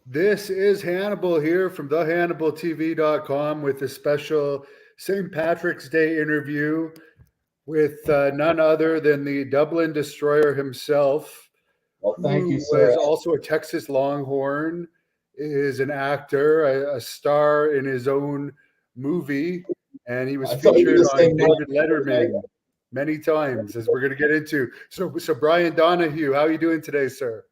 This is Hannibal here from thehannibaltv.com with a special St. Patrick's Day interview with none other than the Dublin Destroyer himself, Well, thank you, who sir. was also a Texas Longhorn, is an actor, a star in his own movie, and he was I thought you were featured going to say on David Letterman many times, as we're going to get into. So Brian Donahue, how are you doing today, sir?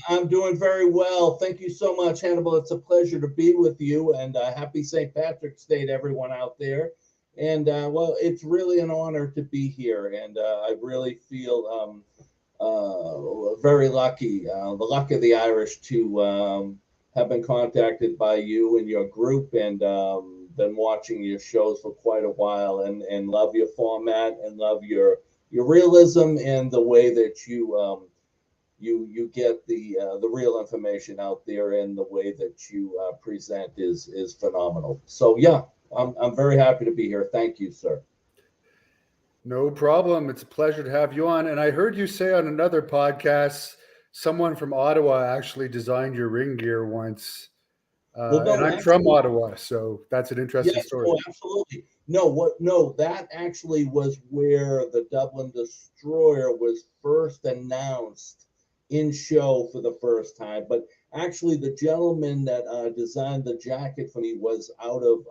I'm doing very well. Thank you so much, Hannibal. It's a pleasure to be with you, and happy St. Patrick's Day to everyone out there. And well, it's really an honor to be here, and I really feel very lucky, the luck of the Irish to have been contacted by you and your group, and been watching your shows for quite a while, and love your format and love your realism and the way that you get the real information out there, and the way that you present is phenomenal. So yeah, I'm very happy to be here. Thank you, sir. No problem. It's a pleasure to have you on. And I heard you say on another podcast, someone from Ottawa actually designed your ring gear once. Well, And no, I'm from actually, Ottawa, so that's an interesting yes, story. oh, absolutely. No, what? No, that actually was where the Dublin Destroyer was first announced in show for the first time. But actually, the gentleman that designed the jacket for me was out of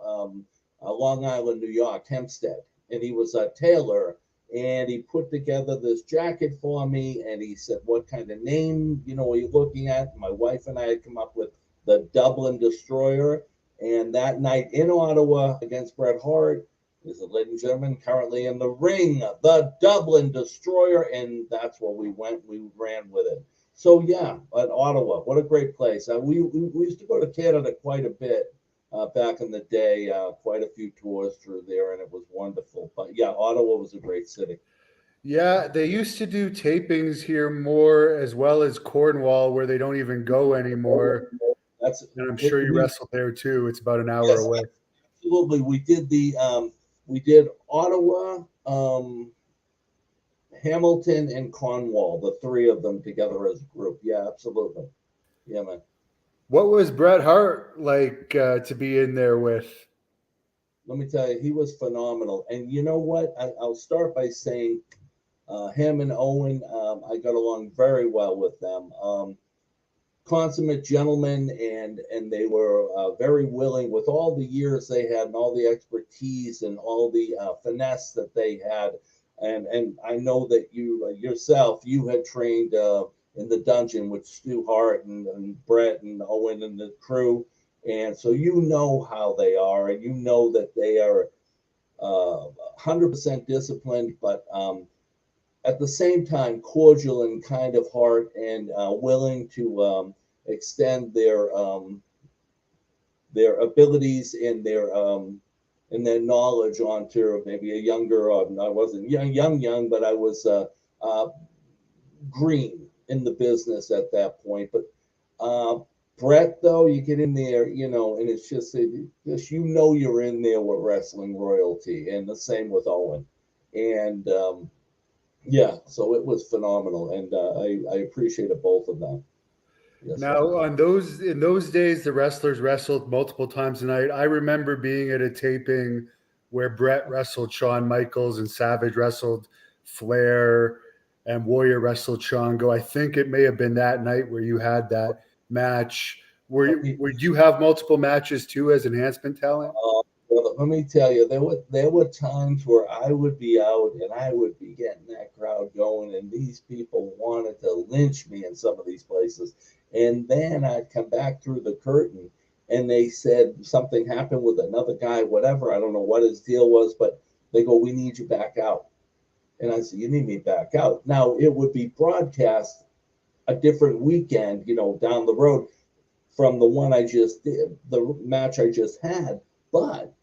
Long Island, New York, Hempstead, and he was a tailor. And he put together this jacket for me, and he said, "What kind of name, are you looking at?" My wife and I had come up with the Dublin Destroyer. And that night in Ottawa against Bret Hart is, ladies and gentlemen, currently in the ring, the Dublin Destroyer. And that's what we went. We ran with it. So, yeah, at Ottawa, what a great place. We used to go to Canada quite a bit back in the day, quite a few tours through there, and it was wonderful. But, yeah, Ottawa was a great city. Yeah, they used to do tapings here more as well as Cornwall, where they don't even go anymore. That's And I'm it. sure you wrestled there too. It's about an hour Yes, away. absolutely. We did Ottawa, Hamilton, and Cornwall, the three of them together as a group. Yeah, absolutely. Yeah, man. What was Bret Hart like to be in there with? Let me tell you, he was phenomenal. And you know what? I'll start by saying him and Owen, I got along very well with them. Consummate gentlemen, and they were very willing, with all the years they had and all the expertise and all the finesse that they had. And I know that you yourself, you had trained in the dungeon with Stu Hart and Brett and Owen and the crew, and so you know how they are, and you know that they are 100% disciplined, but at the same time cordial and kind of heart, and willing to extend their abilities and their knowledge onto maybe a younger, or I wasn't young, but I was uh, green in the business at that point. But Brett, though, you get in there, and it's just you're in there with wrestling royalty, and the same with Owen, and yeah, so it was phenomenal, and I appreciated both of them. Yes, sir. Now, on those in those days, the wrestlers wrestled multiple times a night. I remember being at a taping where Brett wrestled Shawn Michaels and Savage wrestled Flair and Warrior wrestled Shango. I think it may have been that night where you had that match. Would you have multiple matches too as enhancement talent? Brother, let me tell you, there were times where I would be out and I would be getting that crowd going, and these people wanted to lynch me in some of these places. And then I'd come back through the curtain, and they said something happened with another guy, whatever. I don't know what his deal was, but they go, "We need you back out." And I said, "You need me back out?" Now it would be broadcast a different weekend, down the road from the one I just did, the match I just had. But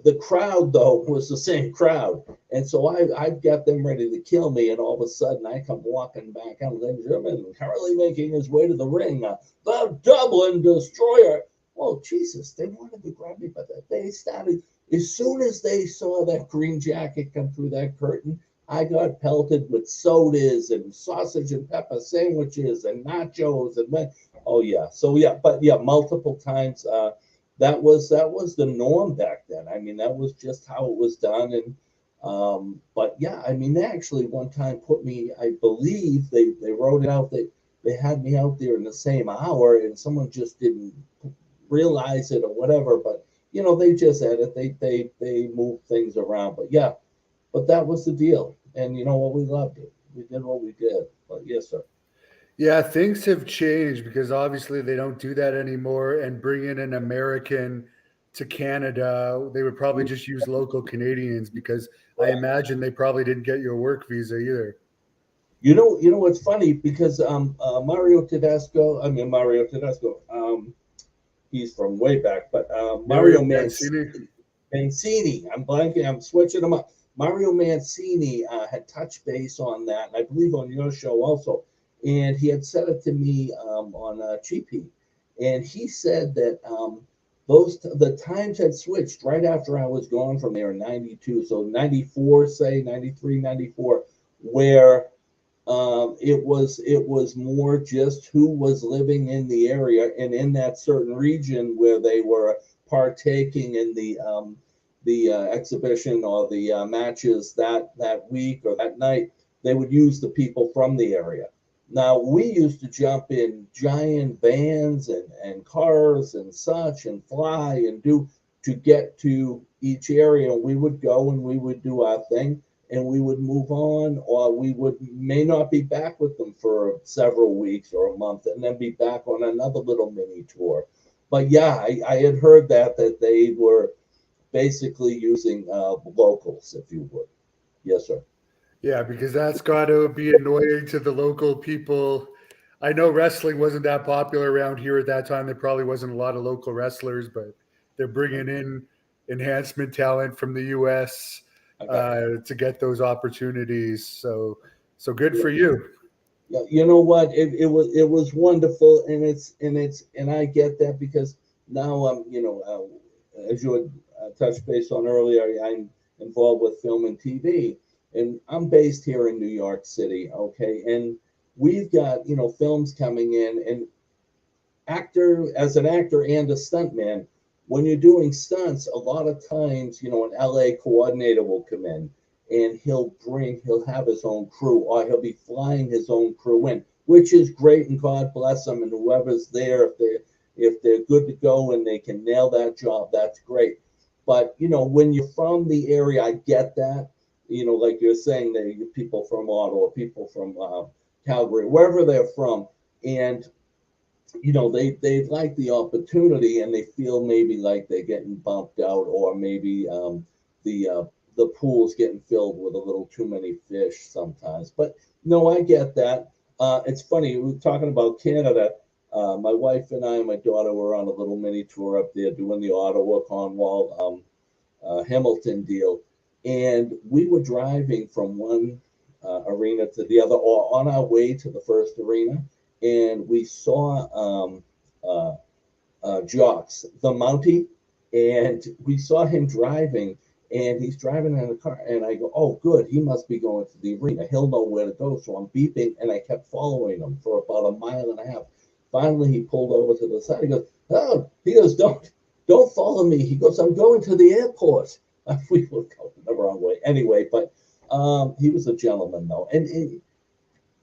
the crowd though was the same crowd, and so I'd get them ready to kill me, and all of a sudden I come walking back out, ladies and gentlemen, currently making his way to the ring, the Dublin Destroyer. Oh Jesus! They wanted to grab me, but they started as soon as they saw that green jacket come through that curtain. I got pelted with sodas and sausage and pepper sandwiches and nachos, and Oh yeah. So yeah, but yeah, multiple times. That was the norm back then. I mean, that was just how it was done. And but yeah, I mean, they actually one time put me. I believe they wrote it out that they had me out there in the same hour, and someone just didn't realize it or whatever. But they just edit. They move things around. But yeah, but that was the deal. And you know what? We loved it. We did what we did. But yes, sir. Yeah, things have changed because obviously they don't do that anymore. And bringing an American to Canada, they would probably just use local Canadians because I imagine they probably didn't get your work visa either. You know what's funny because Mario Tedesco, he's from way back, but Mario Mario Mancini. Mancini, I'm blanking, I'm switching them up. Mario Mancini had touched base on that, and I believe on your show also, and he had said it to me on Cheap Heat, and he said that the times had switched right after I was gone from there in '92, so '94, say '93, '94, where it was more just who was living in the area and in that certain region where they were partaking in the exhibition or the matches that week or that night. They would use the people from the area. Now we used to jump in giant vans and cars and such and fly and do to get to each area. We would go and we would do our thing and we would move on, or we would may not be back with them for several weeks or a month, and then be back on another little mini tour. But yeah, I had heard that they were basically using locals, if you would. Yes, sir. Yeah, because that's got to be annoying to the local people. I know wrestling wasn't that popular around here at that time. There probably wasn't a lot of local wrestlers, but they're bringing in enhancement talent from the U.S. I got To get those opportunities. So good you. for you. Yeah, you know what? It was wonderful, and I get that because now I'm as you had touched base on earlier, I'm involved with film and TV, and I'm based here in New York City. Okay, and we've got films coming in, and as an actor and a stuntman, when you're doing stunts, a lot of times, an LA coordinator will come in and he'll have his own crew, or he'll be flying his own crew in, which is great, and God bless them, and whoever's there, if they're good to go and they can nail that job, that's great. But when you're from the area, I get that. Like you're saying, that you people from Ottawa, people from Calgary, wherever they're from, and they like the opportunity, and they feel maybe like they're getting bumped out, or maybe the pool's getting filled with a little too many fish sometimes. But no, I get that. It's funny, we were talking about Canada. My wife and I and my daughter were on a little mini tour up there doing the Ottawa, Cornwall, Hamilton deal, and we were driving from one arena to the other, or on our way to the first arena, and we saw Jocks, the Mountie, and we saw him driving, and he's driving in a car, and I go, oh, good, he must be going to the arena. He'll know where to go. So I'm beeping, and I kept following him for about a mile and a half. Finally, he pulled over to the side. He goes, oh, don't follow me. He goes, I'm going to the airport. We were going the wrong way anyway, but he was a gentleman though, and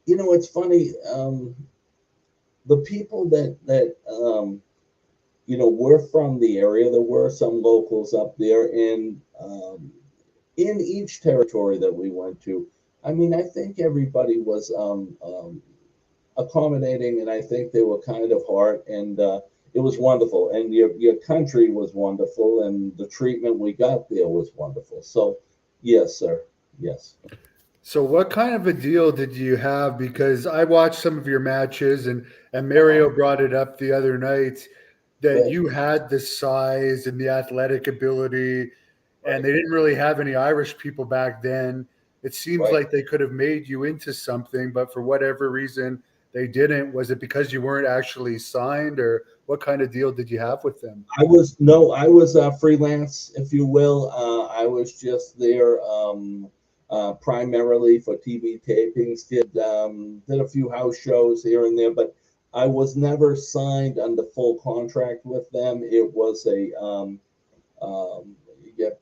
it's funny. The people that were from the area. There were some locals up there, and in each territory that we went to, I mean, I think everybody was accommodating, and I think they were kind of heart, and it was wonderful. And your country was wonderful, and the treatment we got there was wonderful. So, yes, sir, yes. So what kind of a deal did you have? Because I watched some of your matches, and Uh-huh. Mario brought it up the other night that Right, you had the size and the athletic ability, and right, they didn't really have any Irish people back then. It seems right. like they could have made you into something, but for whatever reason they didn't. Was it because you weren't actually signed, or what kind of deal did you have with them? I was freelance, if you will. I was just there primarily for TV tapings. Did a few house shows here and there, but I was never signed under full contract with them. It was a you get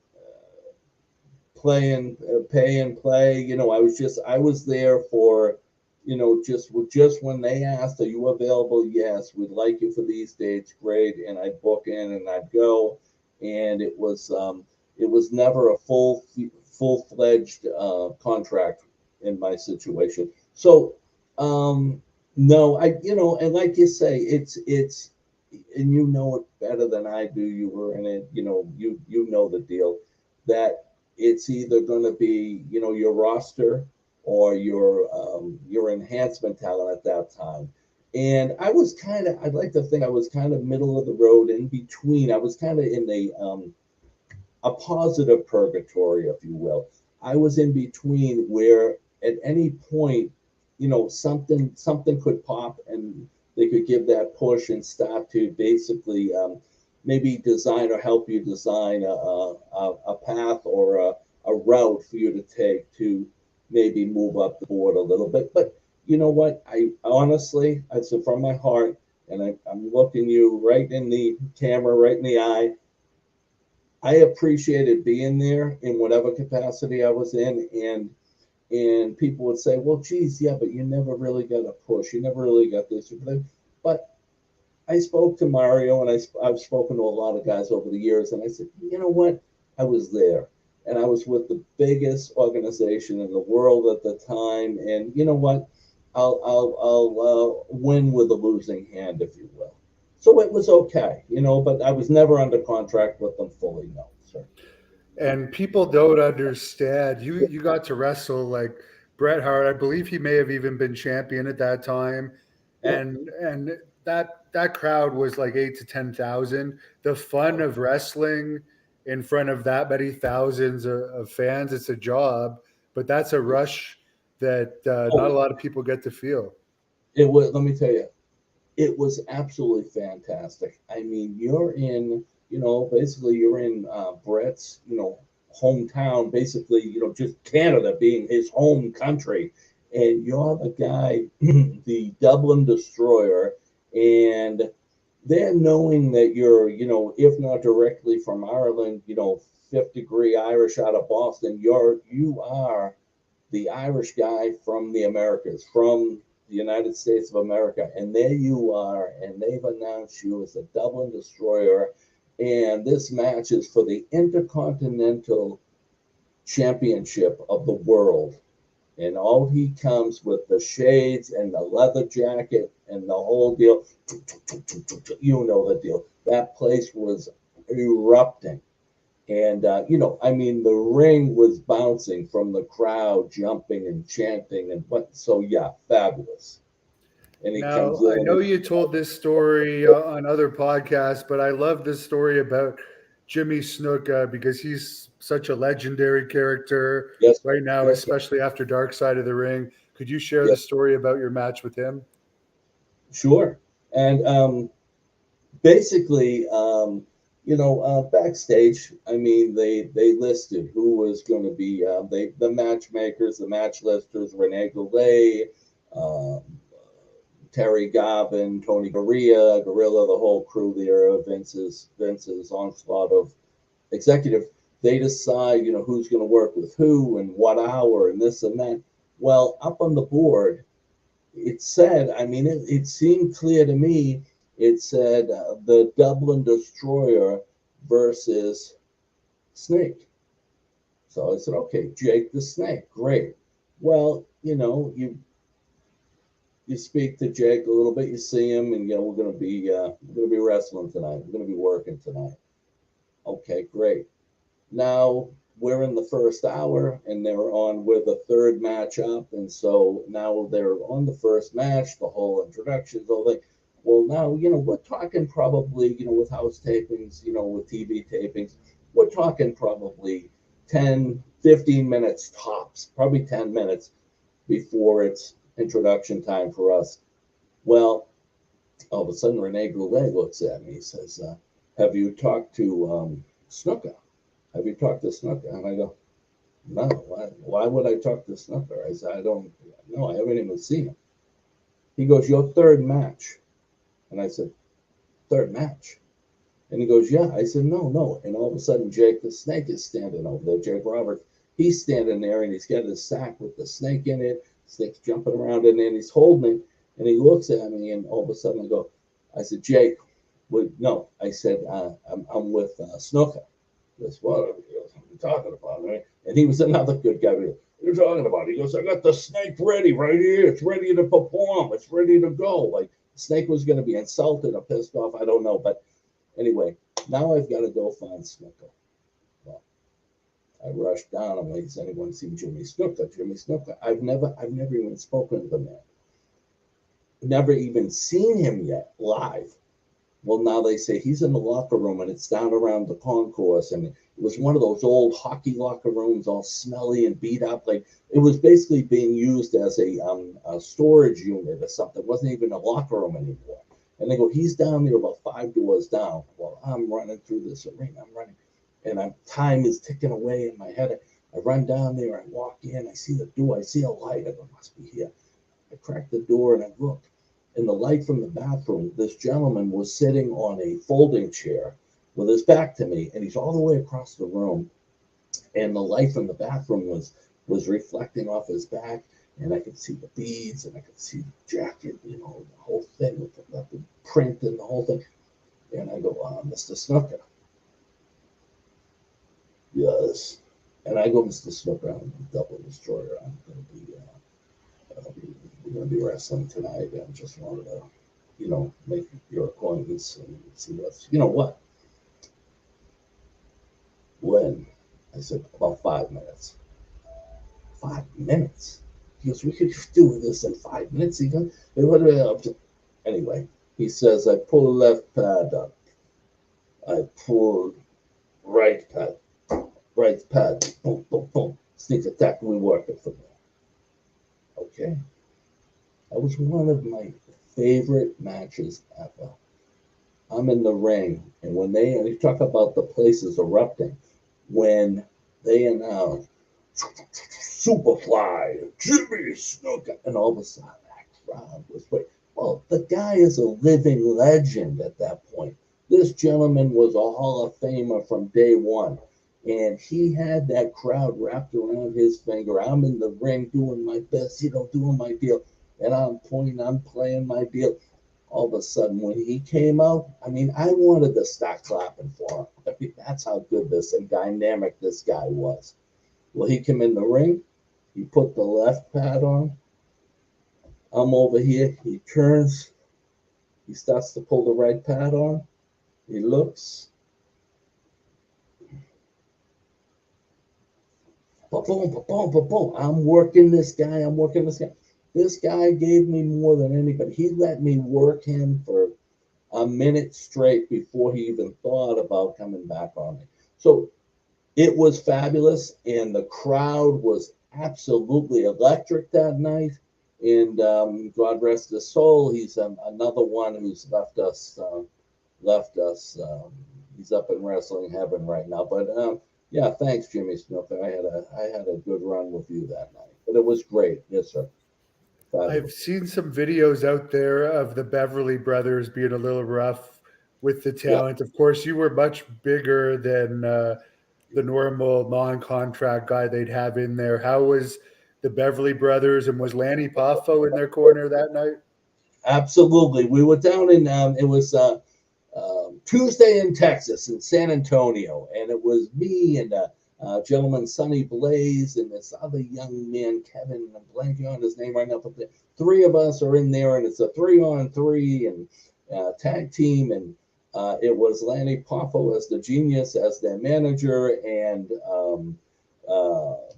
pay and play. I was there for, just when they asked, "Are you available?" Yes, we'd like you for these dates. Great, and I'd book in and I'd go, and it was never a full fledged contract in my situation. So no, and like you say, it's and you know it better than I do. You were in it, you know the deal that it's either going to be, your roster or your enhancement talent at that time. And I'd like to think I was kind of middle of the road in between. I was kind of in a positive purgatory, if you will. I was in between where at any point, something could pop and they could give that push and start to basically maybe design or help you design a path or a route for you to take to maybe move up the board a little bit. But you know what? I honestly, I said from my heart, and I'm looking you right in the camera, right in the eye. I appreciated being there in whatever capacity I was in, and people would say, "Well, geez, yeah, but you never really got a push. You never really got this." But I spoke to Mario, and I've spoken to a lot of guys over the years, and I said, "You know what? I was there, and I was with the biggest organization in the world at the time, and you know what? I'll win with a losing hand, if you will." So it was okay, but I was never under contract with them fully, no, sir. And people don't understand. You got to wrestle like Bret Hart. I believe he may have even been champion at that time, Yep. and that crowd was like 8 to 10,000. The fun of wrestling in front of that many thousands of fans, it's a job, but that's a rush that not a Oh, lot of people get to feel. it was. Let me tell you, it was absolutely fantastic. I mean, basically you're in Brett's, hometown, basically, just Canada being his home country. And you're the guy, the Dublin Destroyer, and they're knowing that you're, if not directly from Ireland, fifth degree Irish out of Boston, you are the Irish guy from the Americas, from the United States of America. And there you are, and they've announced you as a Dublin Destroyer. And this match is for the Intercontinental Championship of the world. And all he comes with the shades and the leather jacket and the whole deal. You know the deal. That place was erupting. And, I mean, the ring was bouncing from the crowd, jumping and chanting. And what? So, yeah, fabulous. And he comes Now, I in know and, you told this story on other podcasts, but I love this story about Jimmy Snuka because he's such a legendary character yes, right now, yes, especially after Dark Side of the Ring. Could you share the yes, story about your match with him? sure. And basically, backstage, I mean, they listed who was going to be the matchmakers, the match listers, Rene Goulet, um, Terry Garvin, Tony Gorilla, the whole crew there, Vince's onslaught of executive. They decide, who's going to work with who and what hour and this and that. Well, up on the board, it said, I mean, it seemed clear to me. It said the Dublin Destroyer versus Snake. So I said, okay, Jake the Snake, great. Well, you speak to Jake a little bit, you see him, and we're gonna be wrestling tonight. We're gonna be working tonight. Okay, great. Now we're in the first hour, and we're the third match up, and so now they're on the first match, the whole introduction, the whole thing. Well, now we're talking probably with house tapings, with TV tapings, we're talking probably 10, 15 minutes tops, probably 10 minutes before it's introduction time for us. Well, all of a sudden, Rene Goulet looks at me. He says, "Have you talked to Snooker? Have you talked to Snooker?" And I go, "No. Why would I talk to Snooker?" I said, "I don't. No, I haven't even seen him." He goes, your third match. And I said, third match? And he goes, yeah. I said, no, no. And all of a sudden, Jake the Snake is standing over there. Jake Roberts, he's standing there and he's got his sack with the snake in it. Snake's jumping around in there and he's holding it. And he looks at me and all of a sudden I said, Jake, no. I said, I'm with Snooker. That's what I'm talking about, right? And he was another good guy. What are you talking about? He goes, I got the snake ready right here. It's ready to perform. It's ready to go. Like the snake was going to be insulted or pissed off. I don't know. But anyway, now I've got to go find Snooker. Well, I rushed down. I'm like, has anyone seen Jimmy Snooker? Jimmy Snooker. I've never even spoken to the man. Never even seen him yet live. Well, now they say he's in the locker room and it's down around the concourse. And it was one of those old hockey locker rooms, all smelly and beat up. Like it was basically being used as a storage unit or something. It wasn't even a locker room anymore. And they go, he's down there about 5 doors down. Well, I'm running through this arena. I'm running. And time is ticking away in my head. I run down there. I walk in. I see the door. I see a light. I go, must be here. I crack the door and I look. In the light from the bathroom, this gentleman was sitting on a folding chair with his back to me, and he's all the way across the room. And the light from the bathroom was reflecting off his back, and I could see the beads, and I could see the jacket, the whole thing with the print and the whole thing. And I go, Mr. Snooker. Yes. And I go, Mr. Snooker, I'm a double destroyer. I'm going to be we're going to be wrestling tonight. I just wanted to, make your acquaintance and see what's, what? When? I said, about 5 minutes. 5 minutes? He goes, we could do this in 5 minutes. He goes, anyway, he says, I pull left pad up. I pull right pad. Right pad. Boom, boom, boom. Sneak attack. We working for me. Okay. That was one of my favorite matches ever. I'm in the ring, and when you talk about the places erupting, when they announced Superfly, Jimmy Snooker, and all of a sudden that crowd was great. Well, the guy is a living legend at that point. This gentleman was a Hall of Famer from day one. And he had that crowd wrapped around his finger. I'm in the ring doing my best, doing my deal. And I'm playing my deal. All of a sudden, when he came out, I wanted to start clapping for him. That's how good and dynamic this guy was. Well, he came in the ring. He put the left pad on. I'm over here. He turns. He starts to pull the right pad on. He looks. Boom, boom, boom, boom. I'm working this guy. This guy gave me more than anybody. He let me work him for a minute straight before he even thought about coming back on me. So it was fabulous, and the crowd was absolutely electric that night. And God rest his soul. He's another one who's left us. He's up in wrestling heaven right now. But yeah, thanks, Jimmy Snooker. I had a good run with you that night, but it was great. Yes, sir. I've seen some videos out there of the Beverly brothers being a little rough with the talent. Yeah. Of course, you were much bigger than the normal non-contract guy they'd have in there. How was the Beverly brothers, and was Lanny Poffo in their corner that night? Absolutely. We were down in it was Tuesday in Texas, in San Antonio, and it was me and gentleman Sonny Blaze and this other young man, Kevin. I'm blanking on his name right now, but the three of us are in there, and it's a 3-on-3 and tag team. And it was Lanny Poffo as the genius, as their manager, and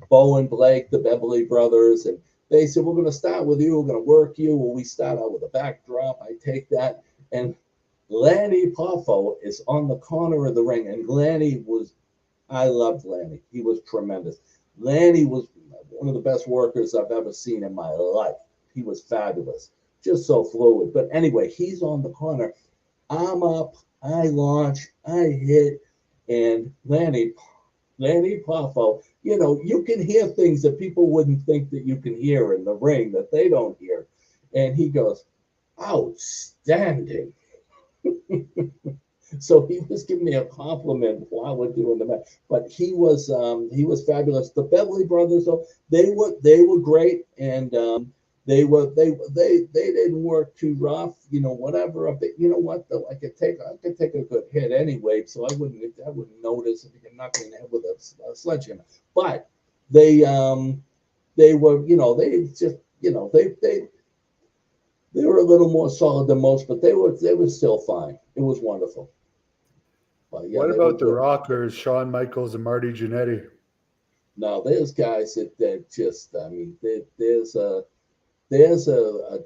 Bo and Blake, the Beverly brothers. And they said, we're going to start with you. We're going to work you. Well, we start out with a backdrop. I take that. And Lanny Poffo is on the corner of the ring. And I loved Lanny. He was tremendous. Lanny was one of the best workers I've ever seen in my life. He was fabulous, just so fluid. But anyway, he's on the corner. I'm up. I launch. I hit. And Lanny Poffo, you can hear things that people wouldn't think that you can hear in the ring that they don't hear. And he goes, outstanding. So he was giving me a compliment while we're doing the match. But he was fabulous. The Beverly Brothers, though, they were great, and they didn't work too rough, whatever. But you know what though, I could take a good hit anyway, so I wouldn't notice if you get knocked in the head with a sledgehammer. But they were, they just, they were a little more solid than most, but they were still fine. It was wonderful. But yeah, What they were about the good. Rockers, Shawn Michaels and Marty Jannetty? Now there's guys that just, I mean, there's a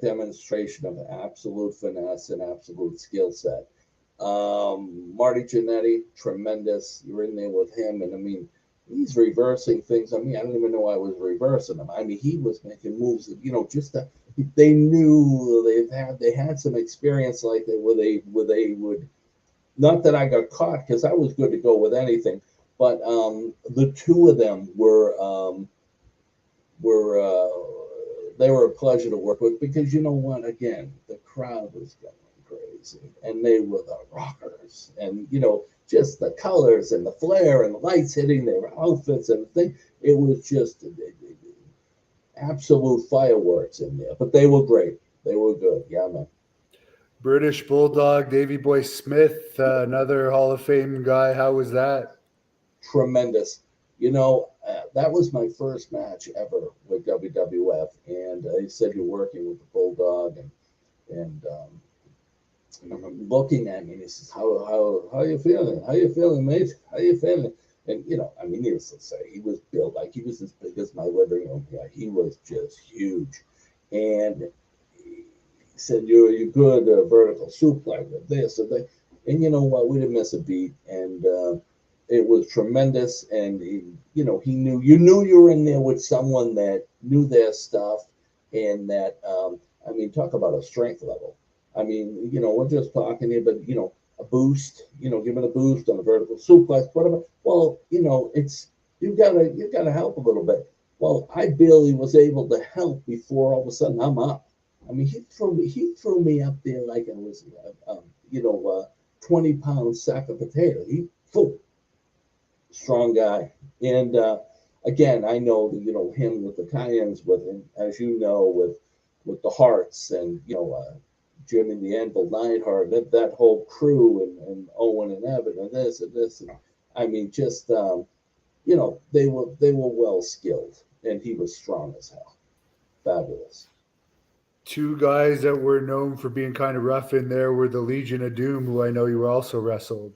demonstration of absolute finesse and absolute skill set. Marty Jannetty, tremendous. You're in there with him, and I mean, he's reversing things. I mean, I don't even know I was reversing him. I mean, he was making moves that, just that they knew they had some experience like that where they would, not that I got caught because I was good to go with anything, but the two of them were they were a pleasure to work with because you know what? Again, the crowd was going crazy, and they were the rockers, and just the colors and the flare and the lights hitting their outfits and the thing. It was just absolute fireworks in there, but they were great. They were good. Yeah, man. British Bulldog, Davy Boy Smith, another Hall of Fame guy. How was that? Tremendous. That was my first match ever with WWF, and he said you're working with the Bulldog, and I'm looking at me, and he says, "How you feeling? How you feeling, mate? How you feeling?" And I mean, needless to say, he was built like he was as big as my living room. Yeah, he was just huge, and he said, "You good vertical suplex with this and that." And you know what? We didn't miss a beat, and it was tremendous. And he knew you were in there with someone that knew their stuff, and that I mean, talk about a strength level. I mean, we're just talking here, but a boost, give it a boost on a vertical suplex, whatever. Well, it's you gotta help a little bit. Well, I barely was able to help before all of a sudden I'm up. I mean, he threw me up there like it was, 20-pound sack of potato. He full strong guy, and again, I know that him with the tie-ins with him, as you know, with the Hearts and Jimmy the Anvil Neidhart, that whole crew, and Owen and Evan and this and this. And, I mean, just they were well skilled, and he was strong as hell, fabulous. Two guys that were known for being kind of rough in there were the Legion of Doom, who I know you also wrestled.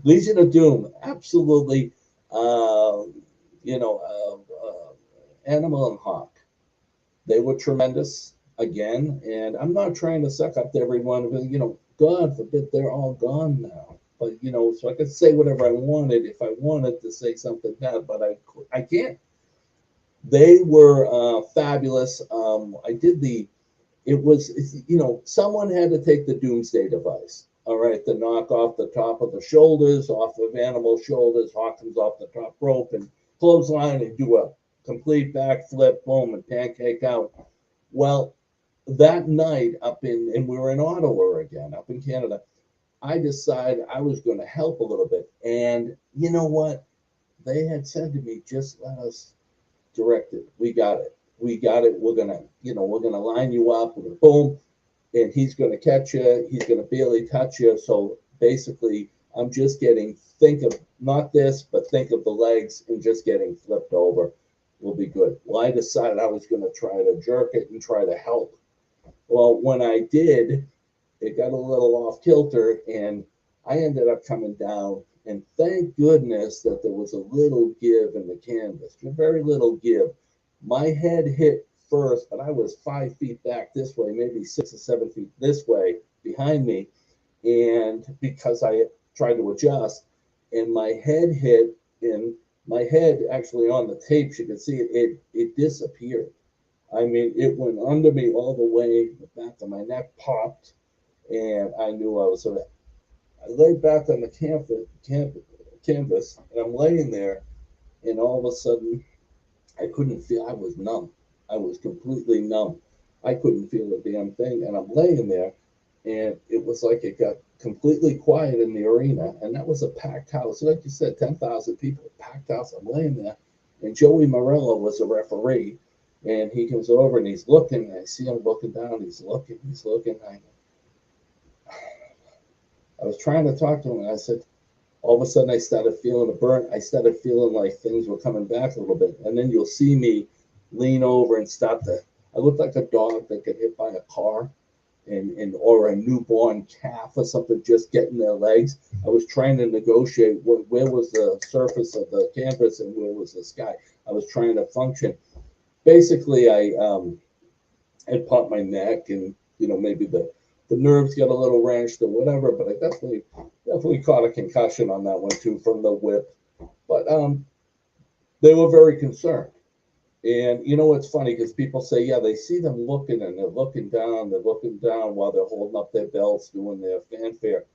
Legion of Doom, absolutely. Uh, Animal and Hawk, they were tremendous again, and I'm not trying to suck up to everyone. God forbid they're all gone now. But so I could say whatever I wanted if I wanted to say something bad, but I can't. They were fabulous. I did the. Someone had to take the Doomsday device. All right, to knock off the top of the shoulders, off of Animal's shoulders. Hawkins off the top rope and clothesline and do a complete backflip, boom, and pancake out. Well, that night and we were in Ottawa again, up in Canada. I decided I was going to help a little bit, and you know what? They had said to me, "Just let us direct it. We got it. We got it. We're gonna line you up. We're gonna boom, and he's gonna catch you. He's gonna barely touch you. So basically, I'm just think of not this, but think of the legs and just getting flipped over. Will be good." Well, I decided I was gonna try to jerk it and try to help. Well, when I did, it got a little off kilter, and I ended up coming down. And thank goodness that there was a little give in the canvas, a very little give. My head hit first, but I was 5 feet back this way, maybe 6 or 7 feet this way behind me. And because I tried to adjust, and my head hit, and my head actually on the tapes, you can see it disappeared. I mean, it went under me all the way. The back of my neck popped, and I knew I was sort of. I lay back on the canvas, and I'm laying there, and all of a sudden, I couldn't feel. I was numb. I was completely numb. I couldn't feel a damn thing. And I'm laying there, and it was like it got completely quiet in the arena. And that was a packed house. Like you said, 10,000 people, packed house. I'm laying there. And Joey Morello was a referee. And he comes over and he's looking. And I see him looking down. He's looking. He's looking. I was trying to talk to him. And I said, all of a sudden I started feeling a burn. I started feeling like things were coming back a little bit. And then you'll see me lean over and start to, I looked like a dog that got hit by a car and or a newborn calf or something just getting their legs. I was trying to negotiate where was the surface of the canvas and where was the sky. I was trying to function. Basically, I had popped my neck and, maybe the nerves got a little wrenched or whatever, but I definitely caught a concussion on that one too from the whip. But they were very concerned. And it's funny because people say, yeah, they see them looking and they're looking down while they're holding up their belts, doing their fanfare.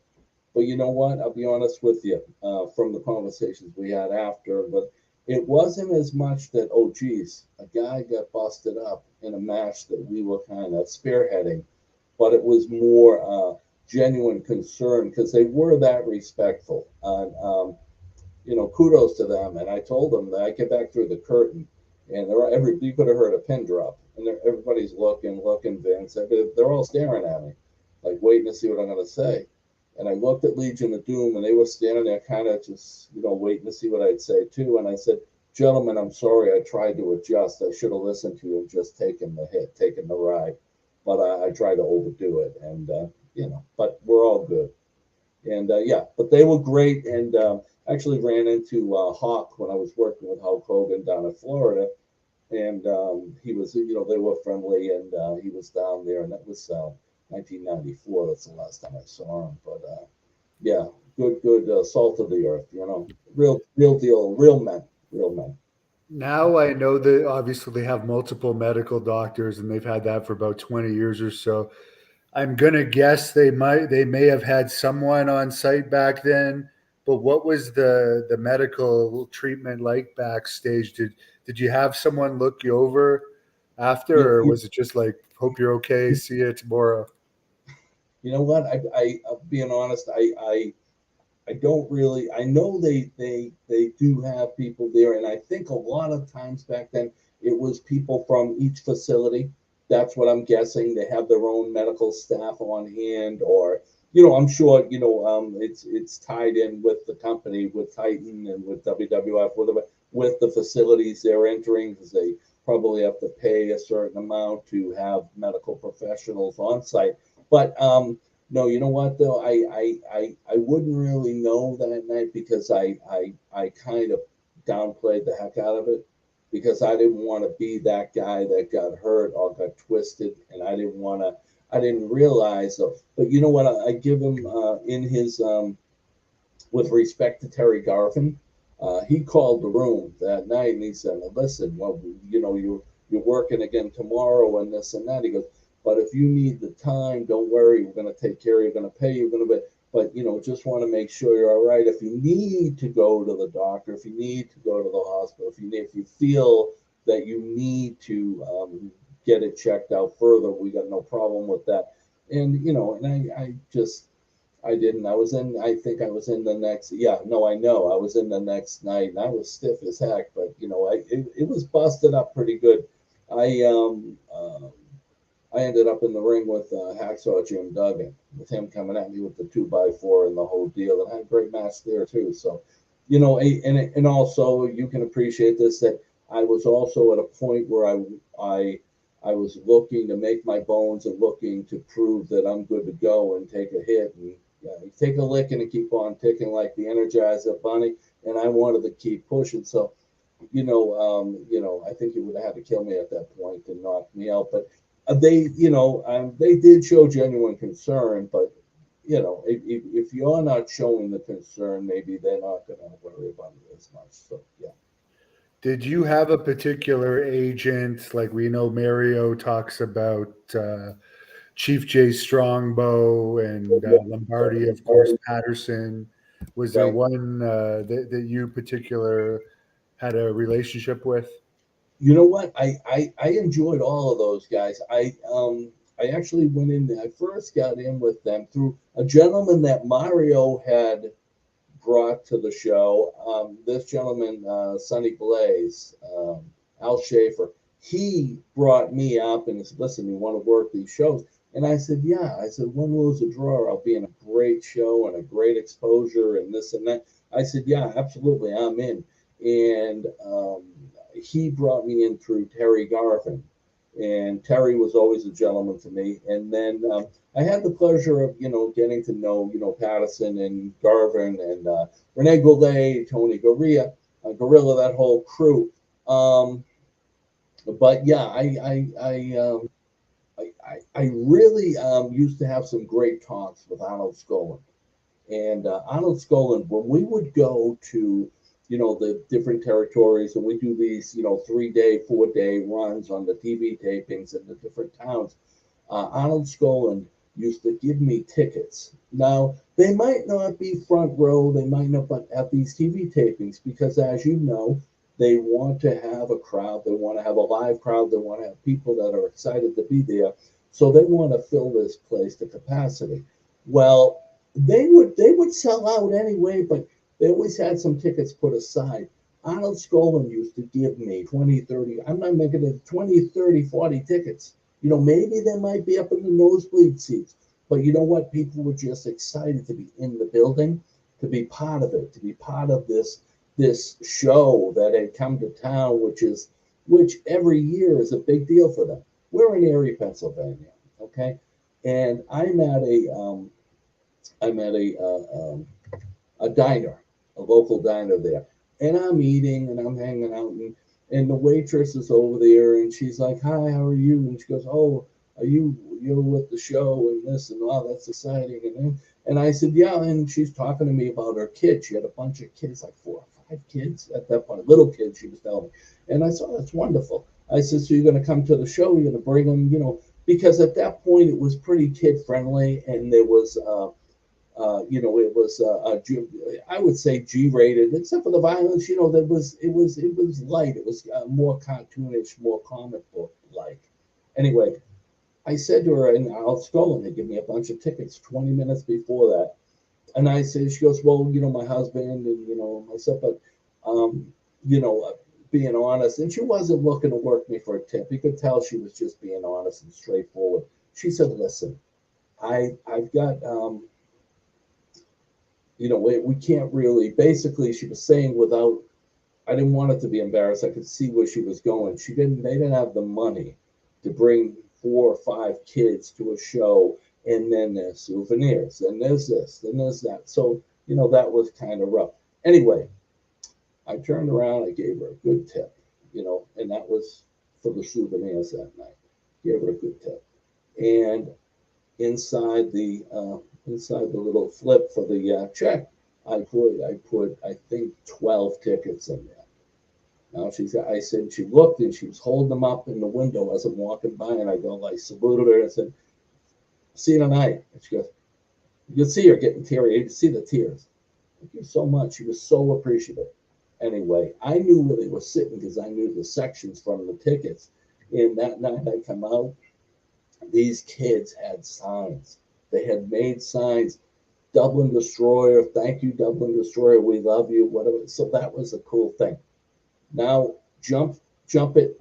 But you know what? I'll be honest with you from the conversations we had after, but it wasn't as much that, oh, geez, a guy got busted up in a match that we were kind of spearheading, but it was more genuine concern because they were that respectful. And, kudos to them. And I told them that I get back through the curtain and you could have heard a pin drop and everybody's looking, Vince. They're all staring at me, like waiting to see what I'm going to say. And I looked at Legion of Doom and they were standing there kind of just, waiting to see what I'd say too. And I said, gentlemen, I'm sorry. I tried to adjust. I should have listened to you and just taken the hit, taken the ride. But I tried to overdo it. And, but we're all good. And yeah, but they were great. And actually ran into Hawk when I was working with Hulk Hogan down in Florida. And he was, they were friendly and he was down there. And that was 1994. That's the last time I saw him. But yeah, good salt of the earth, real deal, real men, real men. Now I know that obviously they have multiple medical doctors and they've had that for about 20 years or so. I'm gonna guess they may have had someone on site back then, but what was the medical treatment like backstage? Did you have someone look you over You, after, or you, was it just like hope you're okay, see you tomorrow? you know what? Being honest, I don't really. I know they do have people there, and I think a lot of times back then it was people from each facility. That's what I'm guessing. They have their own medical staff on hand, or I'm sure it's tied in with the company, with Titan and with WWF, with the facilities they're entering, because they probably have to pay a certain amount to have medical professionals on site. But no, you know what though? I wouldn't really know that night because I kind of downplayed the heck out of it because I didn't want to be that guy that got hurt or got twisted, and I didn't realize. But you know what? I give him in his with respect to Terry Garvin. He called the room that night and he said, "Listen, well, you're working again tomorrow and this and that." He goes, "But if you need the time, don't worry. We're going to take care of you. We're going to pay you. We're going to be, but just want to make sure you're all right. If you need to go to the doctor, if you need to go to the hospital, if you feel that you need to get it checked out further, we got no problem with that." And I just I didn't. I think I was in the next, yeah, no, I know. I was in the next night and I was stiff as heck, but it was busted up pretty good. I, I ended up in the ring with Hacksaw Jim Duggan, with him coming at me with the 2x4 and the whole deal. And I had a great match there too. So, and also you can appreciate this, that I was also at a point where I was looking to make my bones and looking to prove that I'm good to go and take a hit and take a licking and keep on ticking like the Energizer Bunny. And I wanted to keep pushing. So, I think he would have had to kill me at that point and knock me out. But they did show genuine concern. But if you're not showing the concern, maybe they're not going to worry about it as much. So yeah. Did you have a particular agent? Like we know Mario talks about Chief J Strongbow and Lombardi, of course, Patterson. Was there Right. one that you particular had a relationship with? You know what? I enjoyed all of those guys. I actually went in. I first got in with them through a gentleman that Mario had brought to the show. This gentleman, Sonny Blaze, Al Schaefer, he brought me up and said, "Listen, you want to work these shows?" And I said, "Yeah." I said, "Win, lose, or draw, I'll be in a great show and a great exposure and this and that." I said, "Yeah, absolutely, I'm in." And he brought me in through Terry Garvin, and Terry was always a gentleman to me. And then I had the pleasure of getting to know Patterson and Garvin and Rene Goulet, Tony Gorilla, that whole crew. But yeah, I really used to have some great talks with Arnold Skolin. And Arnold Skolin, when we would go to, the different territories, and we do these, 3-day, 4-day runs on the TV tapings in the different towns, Arnold Skolin used to give me tickets. Now, they might not be front row, they might not, but at these TV tapings, because as you know, they want to have a crowd, they want to have a live crowd, they want to have people that are excited to be there. So they want to fill this place to capacity. Well, they would sell out anyway, but they always had some tickets put aside. Arnold Skolin used to give me 20, 30, I'm not making it 20, 30, 40 tickets. Maybe they might be up in the nosebleed seats, but you know what? People were just excited to be in the building, to be part of it, to be part of this show that had come to town, which every year is a big deal for them. We're in Erie, Pennsylvania, okay, and I'm at a diner, a local diner there. And I'm eating and I'm hanging out, and the waitress is over there and she's like, "Hi, how are you?" And she goes, "Oh, you're with the show and this and all, that's exciting." And I said, "Yeah." And she's talking to me about her kids. She had a bunch of kids, like 4 or 5 kids at that point, little kids, she was telling me. And I said, "Oh, that's wonderful." I said, "So you're going to come to the show? You're going to bring them, because at that point it was pretty kid friendly, and there was it was I would say G-rated, except for the violence. It was light. It was more cartoonish, more comic book like. Anyway, I said to her, and I'll scroll, and they give me a bunch of tickets 20 minutes before that. And I said, she goes, "Well, my husband and myself, but um, you know, uh, being honest." And she wasn't looking to work me for a tip. You could tell she was just being honest and straightforward. She said, "Listen, I've got we can't really." Basically, she was saying, without, I didn't want it to be embarrassed. I could see where she was going. They didn't have the money to bring 4 or 5 kids to a show, and then there's souvenirs, and there's this, and there's that. So, that was kind of rough. Anyway, I turned around, I gave her a good tip, and that was for the souvenirs that night. Gave her a good tip. And inside the little flip for the check, I put I think 12 tickets in there. Now I said, she looked and she was holding them up in the window as I'm walking by, and I saluted her and said, "See you tonight." And she goes, you could see her getting teary. You could see the tears. "Thank you so much." She was so appreciative. Anyway, I knew where they were sitting because I knew the sections from the tickets. And that night I come out, these kids had signs. They had made signs. "Dublin Destroyer, thank you, Dublin Destroyer, we love you," whatever. So that was a cool thing. Now jump it.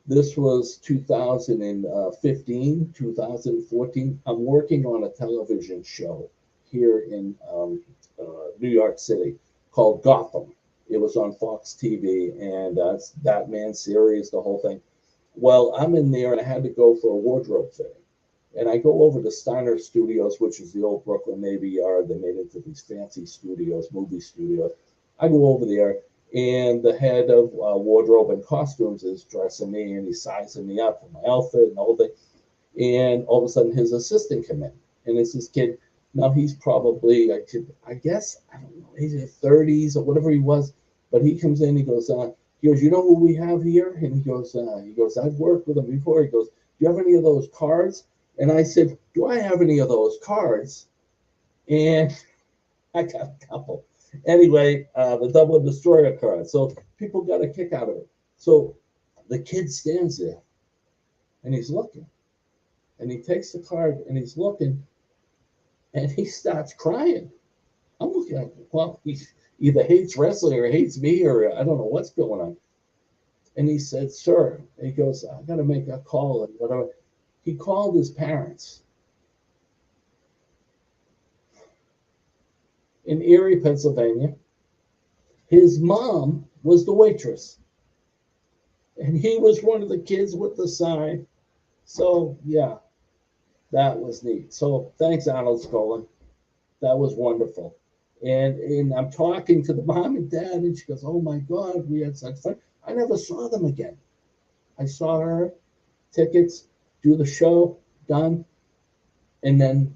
This was 2015, 2014. I'm working on a television show here in New York City called Gotham. It was on Fox TV, and it's Batman series, the whole thing. Well, I'm in there, and I had to go for a wardrobe fitting. And I go over to Steiner Studios, which is the old Brooklyn Navy Yard. They made it into these fancy studios, movie studios. I go over there, and the head of wardrobe and costumes is dressing me, and he's sizing me up for my outfit and the whole thing. And all of a sudden, his assistant come in, and it's this kid. Now he's probably, I guess, I don't know, he's in his 30s or whatever he was. But he comes in, he goes, "You know who we have here?" And he goes, "I've worked with him before." He goes, "Do you have any of those cards?" And I said, "Do I have any of those cards?" And I got a couple. Anyway, the Dublin Destroyer card. So people got a kick out of it. So the kid stands there and he's looking, and he takes the card and he's looking, and he starts crying. I'm looking at, well, he either hates wrestling or hates me, or I don't know what's going on. And he said, "Sir," he goes, "I got to make a call," and whatever. He called his parents in Erie, Pennsylvania. His mom was the waitress, and he was one of the kids with the sign. So yeah, that was neat. So thanks, Arnold Skolin. That was wonderful. And I'm talking to the mom and dad, and she goes, "Oh my God, we had such fun." I never saw them again. I saw her, tickets, do the show, done. And then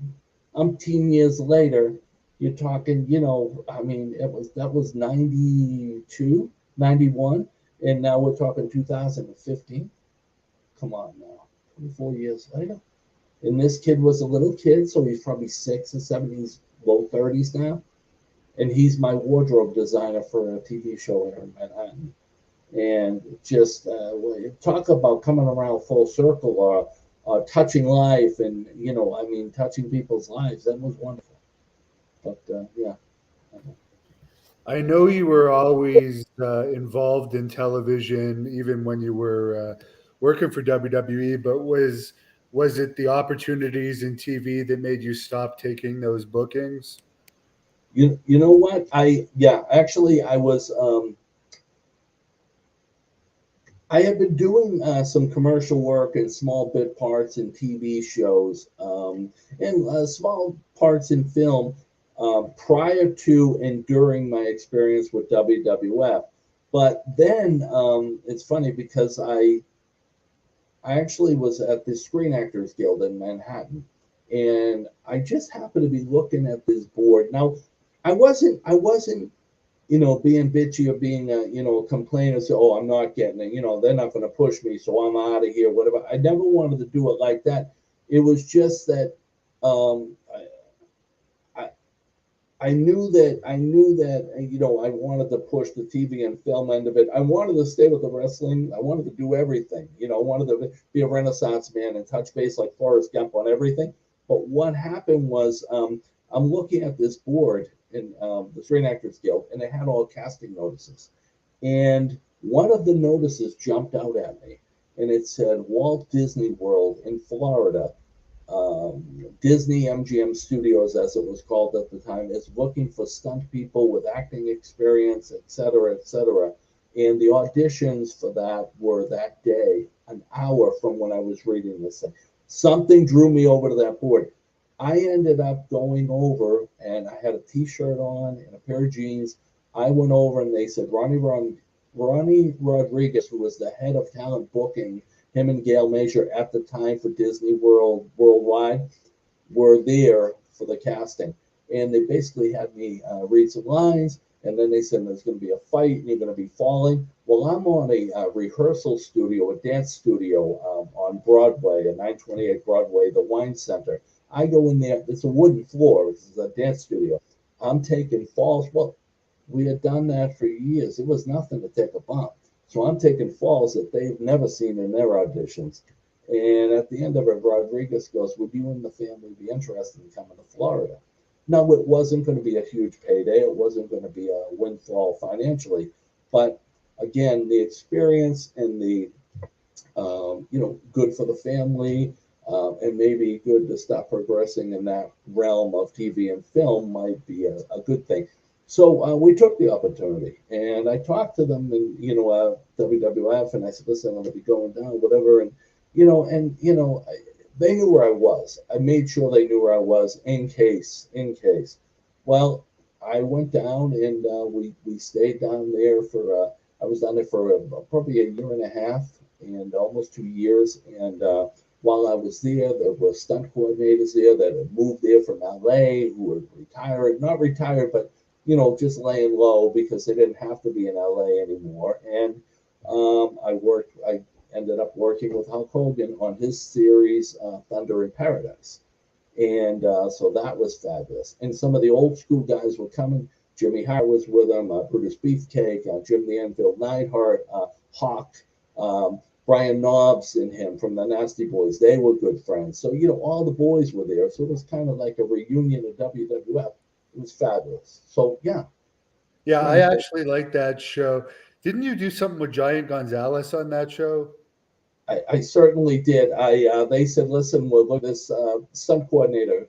umpteen years later, you're talking, I mean, that was 92, 91, and now we're talking 2015. Come on now, 24 years later. And this kid was a little kid, so he's probably 6 or 7, he's low 30s now. And he's my wardrobe designer for a TV show here in Manhattan. And just talk about coming around full circle, or touching life, and I mean, touching people's lives. That was wonderful. But yeah. I know you were always involved in television, even when you were working for WWE. But was it the opportunities in TV that made you stop taking those bookings? You know what? Actually, I have been doing some commercial work and small bit parts in TV shows, and small parts in film, prior to and during my experience with WWF. But then it's funny because I actually was at the Screen Actors Guild in Manhattan, and I just happened to be looking at this board. Now, I wasn't being bitchy or being a complainer. So, oh, I'm not getting it. They're not going to push me, so I'm out of here. Whatever. I never wanted to do it like that. It was just that um, I, I knew that I wanted to push the TV and film end of it. I wanted to stay with the wrestling. I wanted to do everything. I wanted to be a Renaissance man and touch base like Forrest Gump on everything. But what happened was, I'm looking at this board in the Screen Actors Guild, and it had all casting notices. And one of the notices jumped out at me, and it said Walt Disney World in Florida. Disney MGM Studios, as it was called at the time, is looking for stunt people with acting experience, et cetera, et cetera. And the auditions for that were that day, an hour from when I was reading this thing. Something drew me over to that board. I ended up going over, and I had a T-shirt on and a pair of jeans. I went over, and they said Ronnie Rodriguez, who was the head of talent booking, him and Gail Major at the time for Disney World Worldwide, were there for the casting. And they basically had me read some lines, and then they said there's going to be a fight and you're going to be falling. Well, I'm on a rehearsal studio, a dance studio on Broadway, at 928 Broadway, the Wine Center. I go in there, it's a wooden floor, it's a dance studio. I'm taking falls. Well, we had done that for years. It was nothing to take a bump. So I'm taking falls that they've never seen in their auditions. And at the end of it, Rodriguez goes, "Would you and the family be interested in coming to Florida?" Now, it wasn't going to be a huge payday. It wasn't going to be a windfall financially. But again, the experience and the, good for the family, and maybe good to stop progressing in that realm of TV and film might be a good thing. So we took the opportunity, and I talked to them, and WWF, and I said, "Listen, I'm going to be going down, whatever." And they knew where I was. I made sure they knew where I was in case. Well, I went down, and we stayed down there for. I was down there for probably a year and a half, and almost 2 years. And while I was there were stunt coordinators there that had moved there from LA, who were retired, not retired, but just laying low because they didn't have to be in LA anymore. And I ended up working with Hulk Hogan on his series, Thunder in Paradise. And so that was fabulous. And some of the old school guys were coming. Jimmy Hart was with them, Brutus Beefcake, Jim the Anvil Neidhart, Hawk, Brian Knobs and him from the Nasty Boys, they were good friends. So, all the boys were there. So it was kind of like a reunion of WWF. It was fabulous. So, yeah. Yeah, I Friends. actually like that show. Didn't you do something with Giant Gonzalez on that show? I certainly did. They said, listen, we'll look at this stunt coordinator,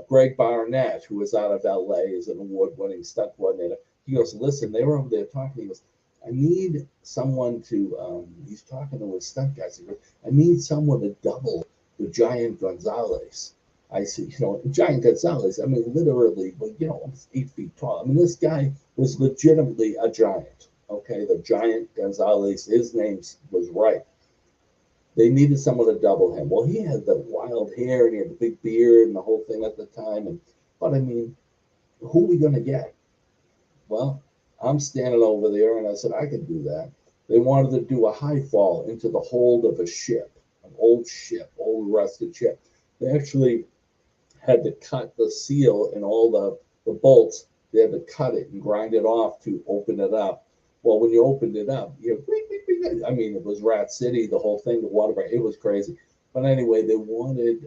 Greg Barnett, who was out of LA, is an award-winning stunt coordinator. He goes, listen, they were over there talking. He goes, I need someone to. He's talking to his stunt guys. He goes, I need someone to double the Giant Gonzalez. I said, Giant Gonzalez. I mean, literally, but almost 8 feet tall. I mean, this guy was legitimately a giant. Okay, the Giant Gonzalez. His name was right. They needed someone to double him. Well, he had the wild hair and he had the big beard and the whole thing at the time. But I mean, who are we going to get? Well, I'm standing over there and I said, I can do that. They wanted to do a high fall into the hold of a ship, an old ship, old rusted ship. They actually had to cut the seal and all the bolts. They had to cut it and grind it off to open it up. Well, when you opened it up, I mean, it was Rat City, the whole thing, the water, it was crazy. But anyway, they wanted,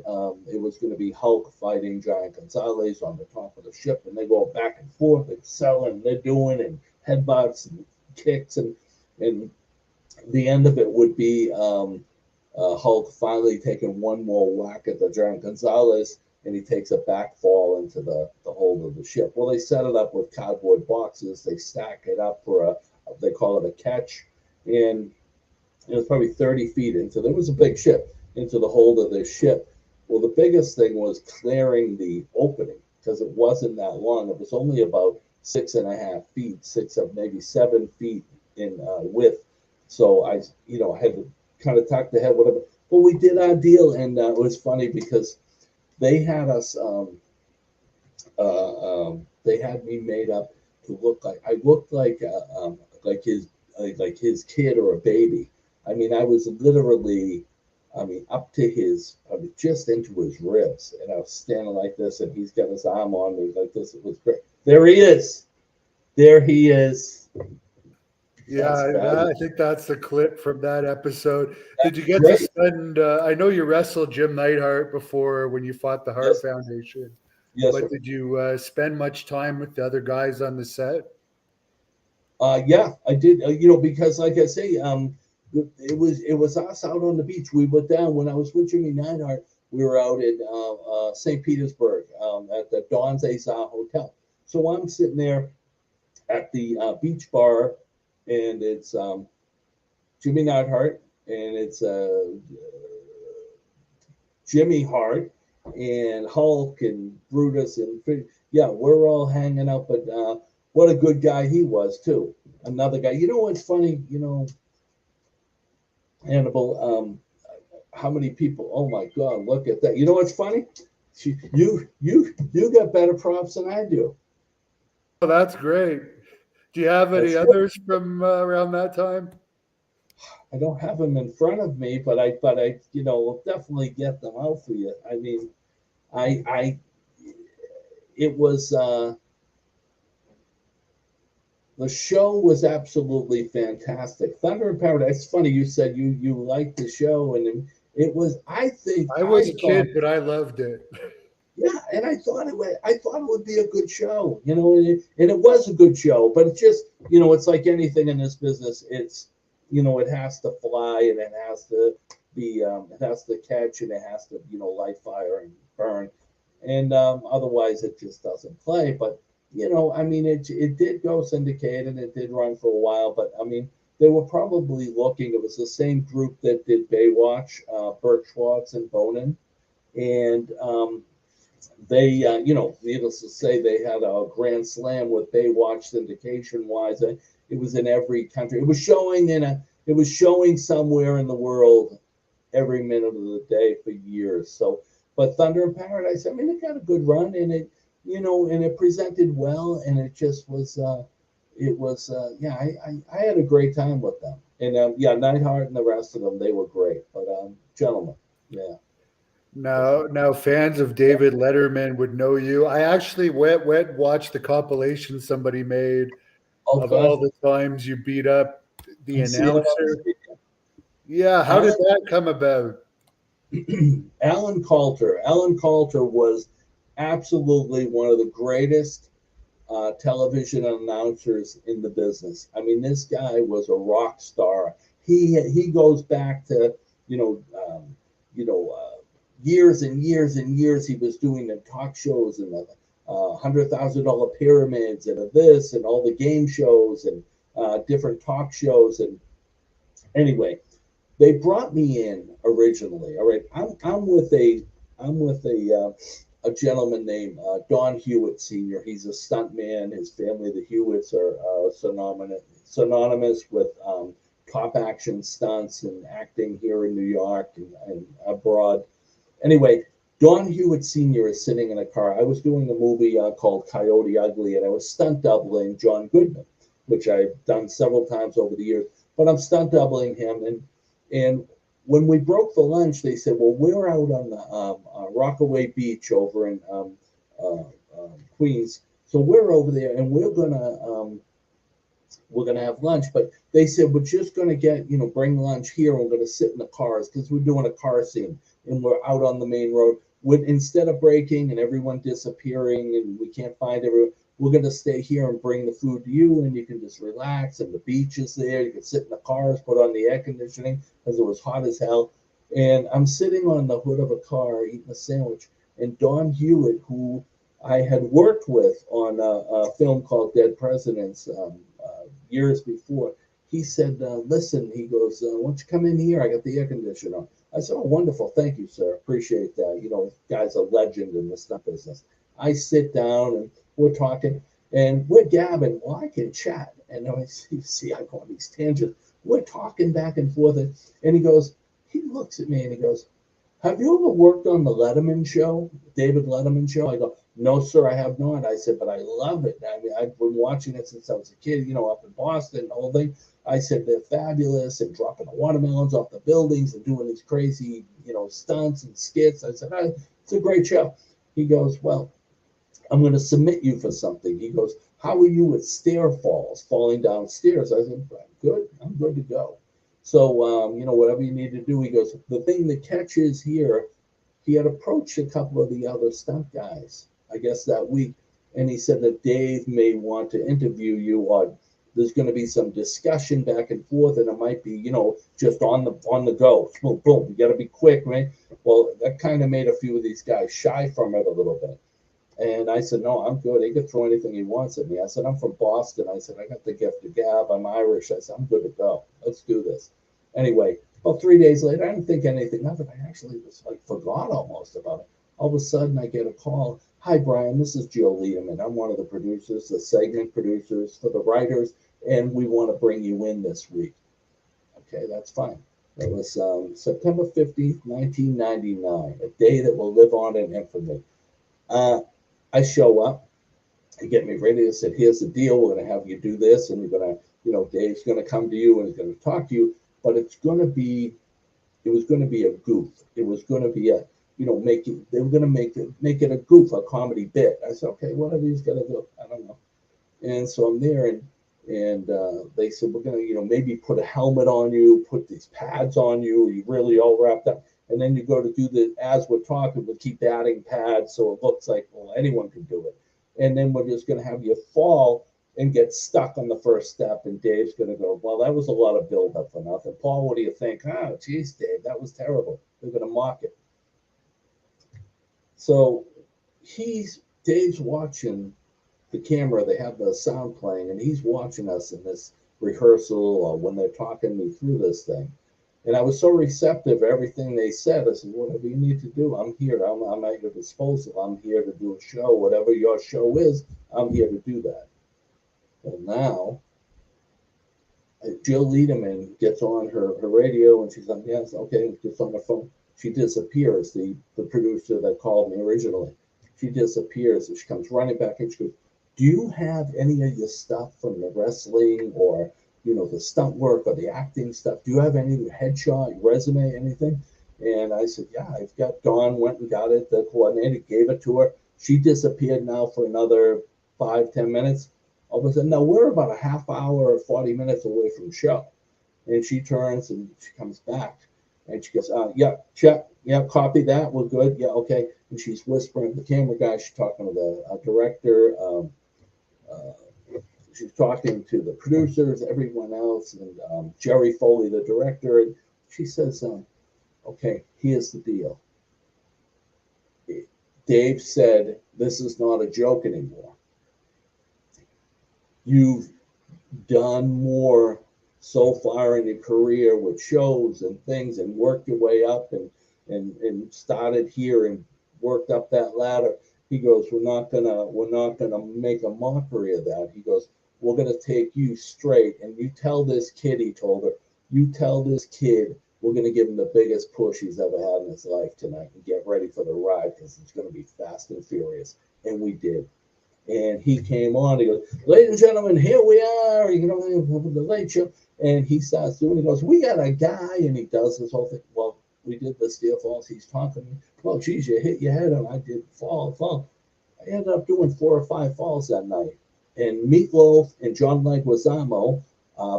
it was going to be Hulk fighting Giant Gonzalez on the top of the ship, and they go back and forth and selling, they're doing, and headbutts and kicks, and the end of it would be Hulk finally taking one more whack at the Giant Gonzalez, and he takes a back fall into the hold of the ship. Well, they set it up with cardboard boxes. They stack it up for they call it a catch, and it was probably 30 feet into. There was a big ship into the hold of this ship. Well, the biggest thing was clearing the opening because it wasn't that long. It was only about 6.5 feet, maybe 7 feet in width. So I had to kind of tuck the head, whatever. Well, we did our deal, and it was funny because they had us. They had me made up to look like I looked like his kid or a baby. I mean, I was literally, up to I was just into his ribs, and I was standing like this, and he's got his arm on me like this. It was great. There he is. There he is. Yeah, I think that's the clip from that episode. Did you get to Great. spend? I know you wrestled Jim Neidhart before when you fought the Hart Yes. Foundation, Yes, but sir. did you spend much time with the other guys on the set? Yeah, I did. Because like I say, it was us out on the beach. We went down when I was with Jimmy Neidhart. We were out in St. Petersburg at the Don's Azar Hotel. So I'm sitting there at the beach bar, and it's Jimmy Neidhart, and it's Jimmy Hart, and Hulk, and Brutus, and yeah, we're all hanging out. But what a good guy he was too. Another guy. You know what's funny? Hannibal. How many people? Oh my God! Look at that. You know what's funny? You got better props than I do. Oh, that's great. Do you have any That's good. others from around that time? I don't have them in front of me, but I will definitely get them out for you. I mean, I it was the show was absolutely fantastic. Thunder in Paradise. It's funny you said you liked the show, and it was. I was a thought, kid, but I loved it. yeah, and I thought it would be a good show, and it was a good show. But it's just, it's like anything in this business. It's, it has to fly, and it has to be, it has to catch, and it has to, light fire and burn, and otherwise it just doesn't play. But it did go syndicated, and it did run for a while. But I mean, they were probably looking. It was the same group that did Baywatch, Burt Schwartz and Bonin, and they, needless to say, they had a grand slam with Baywatch syndication wise. It was in every country. It was showing somewhere in the world every minute of the day for years. So, but Thunder in Paradise, I mean, it got a good run, and and it presented well, and it just was, yeah, I had a great time with them, and yeah, Neidhart and the rest of them, they were great. But gentlemen, yeah. Now, fans of David Letterman would know you. I actually went and watched the compilation somebody made Oh, of God. all the times you beat up The I see it on announcer. the Yeah, how did Alan, that come about? Alan Coulter. Alan Coulter was absolutely one of the greatest television announcers in the business. I mean, this guy was a rock star. He goes back to you know you know years and years and years. He was doing the talk shows and the $100,000 pyramids and this and all the game shows and different talk shows. And anyway, they brought me in originally. All right, I'm with a gentleman named Don Hewitt Sr. He's a stuntman. His family, the Hewitts, are synonymous with top action stunts and acting here in New York and abroad. Anyway, Don Hewitt Sr. is sitting in a car. I was doing a movie called Coyote Ugly, and I was stunt doubling John Goodman, which I've done several times over the years. But I'm stunt doubling him, and when we broke the lunch, they said, "Well, we're out on the Rockaway Beach over in Queens, so we're over there, and we're gonna have lunch." But they said we're just gonna bring lunch here, and we're gonna sit in the cars because we're doing a car scene, and we're out on the main road. Instead of breaking and everyone disappearing, and we can't find everyone, we're gonna stay here and bring the food to you, and you can just relax. And the beach is there. You can sit in the cars, put on the air conditioning because it was hot as hell. And I'm sitting on the hood of a car eating a sandwich, and Don Hewitt, who I had worked with on a film called Dead Presidents years before, he said, "Listen," he goes, "why don't you come in here? I got the air conditioner on." I said, "Oh, wonderful. Thank you, sir. Appreciate that. Guy's a legend in the stunt business." I sit down and we're talking and we're gabbing. Well, I can chat. And I see I go on these tangents. We're talking back and forth. And he looks at me and he goes, "Have you ever worked on the Letterman show, David Letterman show?" I go, "No, sir, I have not." I said, "But I love it. I mean, I've been watching it since I was a kid, up in Boston, the whole thing." I said, "They're fabulous and dropping the watermelons off the buildings and doing these crazy, stunts and skits." I said, "It's a great show." He goes, "Well, I'm going to submit you for something." He goes, "How are you with stair falls, falling down stairs?" I said, "Good. I'm good to go." So, whatever you need to do. He goes, "The thing, the catch is here," he had approached a couple of the other stunt guys, I guess that week. And he said that Dave may want to interview you, or there's going to be some discussion back and forth, and it might be, just on the go. Boom, boom. You got to be quick, right? Well, that kind of made a few of these guys shy from it a little bit. And I said, "No, I'm good. He could throw anything he wants at me." I said, "I'm from Boston." I said, "I got the gift of gab. I'm Irish." I said, "I'm good to go. Let's do this." Anyway, about 3 days later, I didn't think anything of it. I actually was forgot almost about it. All of a sudden, I get a call. "Hi, Brian. This is Joe Lederman. I'm one of the producers, the segment producers for the writers, and we want to bring you in this week." Okay, that's fine. It was September 15th, 1999, a day that will live on in infamy. I show up, they get me ready. They said, "Here's the deal. We're going to have you do this, and you're going to, Dave's going to come to you and he's going to talk to you, but it was going to be a goof. It was going to be they were going to make it a goof, a comedy bit." I said, "Okay, whatever he's going to do. I don't know." And so I'm there, and they said, "We're going to, maybe put a helmet on you, put these pads on you. You really all wrapped up. And then you go to do the, as we're talking, we'll keep adding pads so it looks like, well, anyone can do it. And then we're just going to have you fall and get stuck on the first step." And Dave's going to go, "Well, that was a lot of buildup for nothing. Paul, what do you think?" "Oh, geez, Dave, that was terrible." They're going to mock it. So Dave's watching the camera. They have the sound playing, and he's watching us in this rehearsal or when they're talking me through this thing. And I was so receptive to everything they said. I said, "Whatever you need to do, I'm here. I'm at your disposal. I'm here to do a show. Whatever your show is, I'm here to do that." Well, now, Jill Lederman gets on her radio, and she's like, "Yes, okay," gets on the phone. She disappears, the producer that called me originally. She disappears, and she comes running back, and she goes, "Do you have any of your stuff from the wrestling or the stunt work or the acting stuff? Do you have any headshot, resume, anything?" And I said, "Yeah, I've got." Dawn went and got it. The coordinator gave it to her. She disappeared now for another 5-10 minutes. All of a sudden, now we're about a half hour or 40 minutes away from the show. And she turns and she comes back and she goes, yeah, check, yeah, copy that, we're good, yeah, okay. And she's whispering to the camera guy, she's talking to the director, uh, she's talking to the producers, everyone else, and Jerry Foley, the director. And she says, okay, here's the deal. Dave said, this is not a joke anymore. You've done more so far in your career with shows and things and worked your way up and started here and worked up that ladder. He goes, we're not gonna make a mockery of that. He goes, we're gonna take you straight, and you tell this kid, he told her, you tell this kid we're gonna give him the biggest push he's ever had in his life tonight, and get ready for the ride because it's gonna be fast and furious. And we did. And he came on, he goes, ladies and gentlemen, here we are, you know, the late show. And he starts doing, he goes, we got a guy, and he does this whole thing. Well, we did the steel falls. He's talking to me. Well, geez, you hit your head, and I did fall. I ended up doing 4 or 5 falls that night. And Meatloaf and John Leguizamo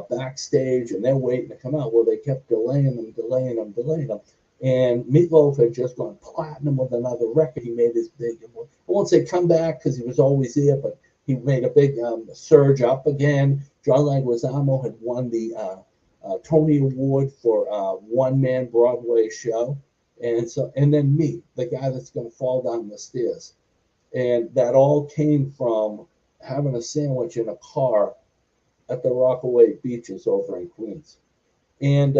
backstage, and they're waiting to come out. Well, they kept delaying them. And Meatloaf had just gone platinum with another record. He made his big, I won't say comeback because he was always there, but he made a big surge up again. John Leguizamo had won the Tony Award for one-man Broadway show. And then me, the guy that's going to fall down the stairs. And that all came from having a sandwich in a car at the Rockaway Beaches over in Queens. And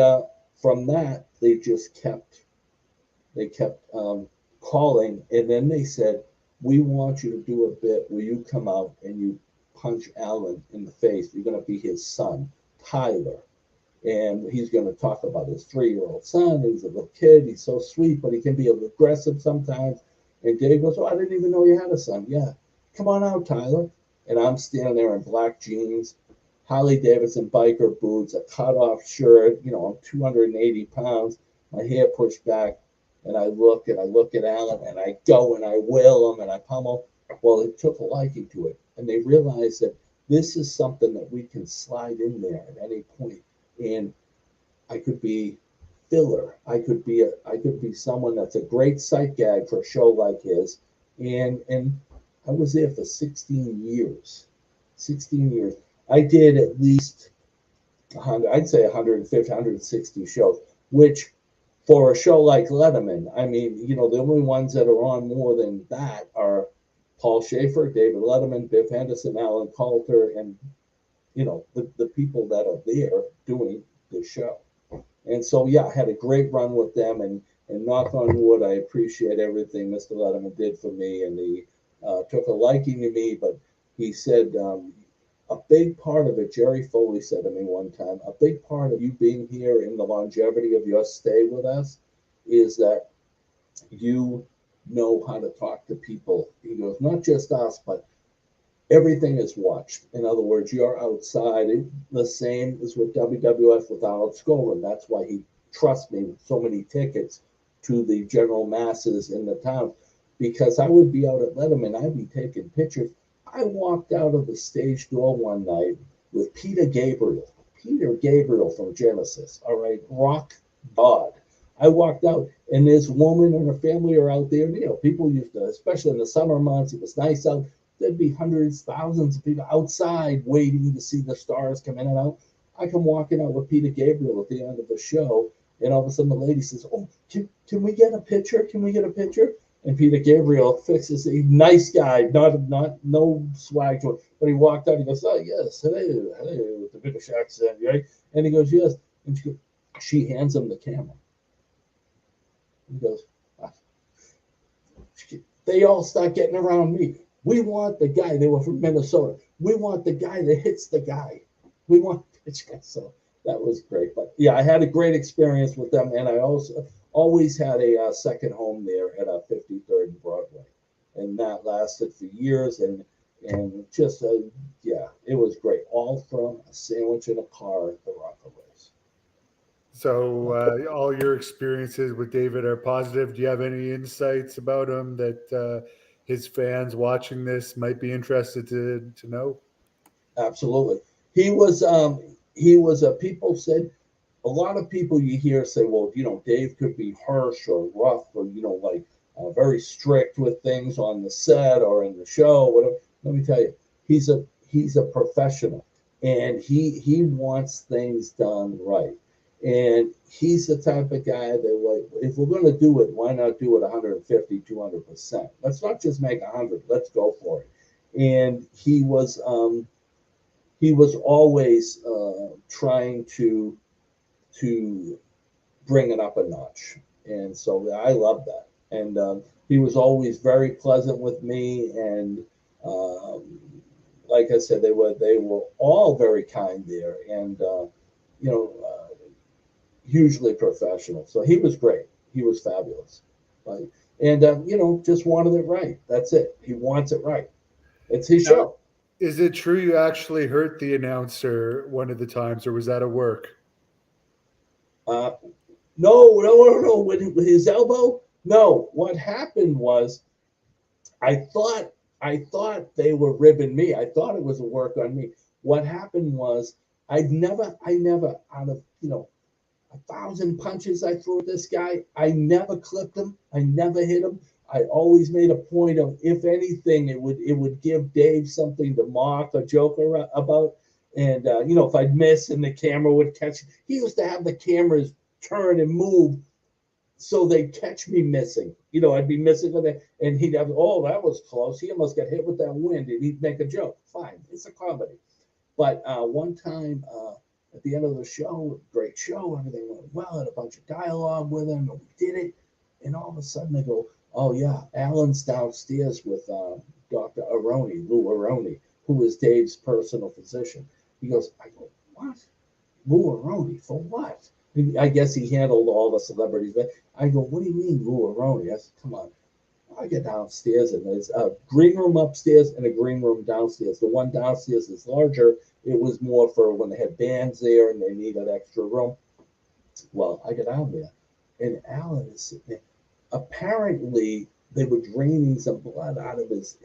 from that, they kept calling, and then they said, we want you to do a bit where you come out and you punch Alan in the face. You're going to be his son, Tyler. And he's going to talk about his 3-year-old son. He's a little kid. He's so sweet, but he can be a little aggressive sometimes. And Dave goes, oh, I didn't even know you had a son. Yeah, come on out, Tyler. And I'm standing there in black jeans, Harley Davidson biker boots, a cut-off shirt. You know, I'm 280 pounds, my hair pushed back, and I look at Alan, and I go and I will him and I pummel. Well, it took a liking to it, and they realized that this is something that we can slide in there at any point. And I could be filler. I could be someone that's a great sight gag for a show like his, and I was there for 16 years. 16 years. I did at least 100, I'd say 150, 160 shows, which for a show like Letterman, I mean, you know, the only ones that are on more than that are Paul Schaefer, David Letterman, Biff Henderson, Alan Coulter, and, you know, the people that are there doing the show. And so, yeah, I had a great run with them, and knock on wood, I appreciate everything Mr. Letterman did for me, and he took a liking to me, but he said, a big part of it, Jerry Foley said to me one time, a big part of you being here in the longevity of your stay with us is that you know how to talk to people. He goes, not just us, but everything is watched. In other words, you're outside. The same as with WWF with Arnold Skaaland. That's why he trusts me with so many tickets to the general masses in the town, because I would be out at Letterman, I'd be taking pictures. I walked out of the stage door one night with Peter Gabriel from Genesis, all right, rock god. I walked out, and this woman and her family are out there. You know, people used to, especially in the summer months, it was nice out. There'd be hundreds, thousands of people outside waiting to see the stars come in and out. I come walking out with Peter Gabriel at the end of the show, and all of a sudden the lady says, oh, can we get a picture? Can we get a picture? And Peter Gabriel fixes a nice guy, not no swag to it, but he walked out. He goes, oh yes, hello, with the British accent, right? And he goes, yes. And she hands him the camera. He goes, ah. They all start getting around me. We want the guy. They were from Minnesota. We want the guy that hits the guy. We want this guy. So that was great. But yeah, I had a great experience with them, and I also always had a second home there at 53rd and Broadway, and that lasted for years. And just yeah, it was great. All from a sandwich in a car at the Rockaways. So all your experiences with David are positive. Do you have any insights about him that his fans watching this might be interested to know? Absolutely. He was a people said a lot of people you hear say, well, Dave could be harsh or rough or, like very strict with things on the set or in the show, whatever. Let me tell you, he's a professional, and he wants things done right. And he's the type of guy that, like, if we're going to do it, why not do it 150, 200%? Let's not just make 100. Let's go for it. And he was always trying to bring it up a notch, and so I love that. And he was always very pleasant with me, and um, like I said, they were all very kind there, and you know, hugely professional. So he was great. He was fabulous, like, and just wanted it right. That's it. He wants it right. It's his Now, show. is it true you actually hurt the announcer one of the times, or was that a work? Uh, no, no, no, no. With his elbow, no. What happened was I thought I thought they were ribbing me. I thought it was a work on me. What happened was I never out of 1,000 punches I threw at this guy, I never clipped him. I never hit him. I always made a point of, if anything, it would give Dave something to mock or joke about. And if I'd miss and the camera would catch, he used to have the cameras turn and move so they'd catch me missing. I'd be missing with it, and he'd have, oh, that was close. He almost got hit with that wind, and he'd make a joke. Fine, it's a comedy. But one time at the end of the show, great show, everything went well, had a bunch of dialogue with him, and we did it. And all of a sudden they go, oh, yeah, Alan's downstairs with Dr. Lou Aroni, who is Dave's personal physician. He goes, I go, what? Lou Aroni, for what? I guess he handled all the celebrities. But I go, what do you mean, Lou Aroni? I said, come on. I get downstairs, and there's a green room upstairs and a green room downstairs. The one downstairs is larger. It was more for when they had bands there and they needed extra room. Well, I get down there, and Alan is sitting there. Apparently, they were draining some blood out of his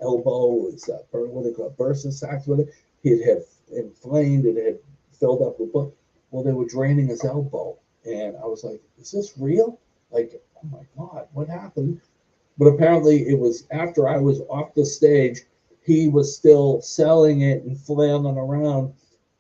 elbow, his what they call bursa sacs with it. It had inflamed. It had filled up with blood. Well, they were draining his elbow, and I was like, "Is this real?" Like, oh my God, what happened? But apparently, it was after I was off the stage. He was still selling it and flailing around,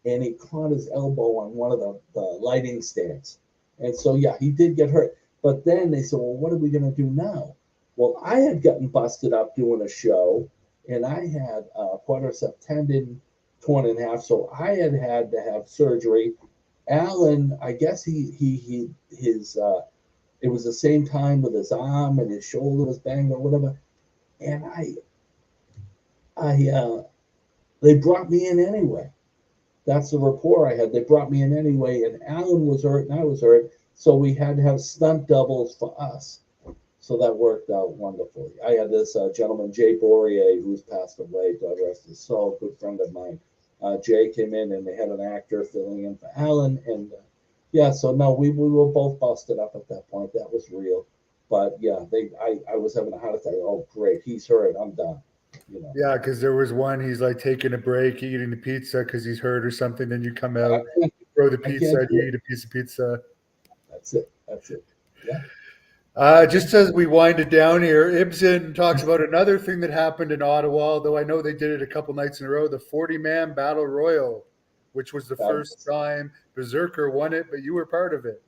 and he caught his elbow on one of the lighting stands. And so, yeah, he did get hurt. But then they said, well, what are we going to do now? Well, I had gotten busted up doing a show, and I had a quadricep tendon torn in half. So I had to have surgery. Alan, I guess his it was the same time with his arm and his shoulder was banged or whatever. And they brought me in anyway. That's the rapport I had. They brought me in anyway, and Alan was hurt and I was hurt, so we had to have stunt doubles for us. So that worked out wonderfully. I had this gentleman, Jay Bourier, who's passed away, God rest his soul, good friend of mine. Jay came in, and they had an actor filling in for Alan, and yeah, so no, we were both busted up at that point. That was real. But yeah, I was having a heart attack. Oh, great, he's hurt. I'm done. Yeah, because there was one, he's like taking a break, eating the pizza because he's hurt or something. Then you come out, throw the I pizza, can't and do you it. eat a piece of pizza. That's it. That's it. Yeah. Just as we wind it down here, Ibsen talks about another thing that happened in Ottawa, though I know they did it a couple nights in a row, the 40-man battle royal, which was the first Fabulous. time Berserker won it, but you were part of it.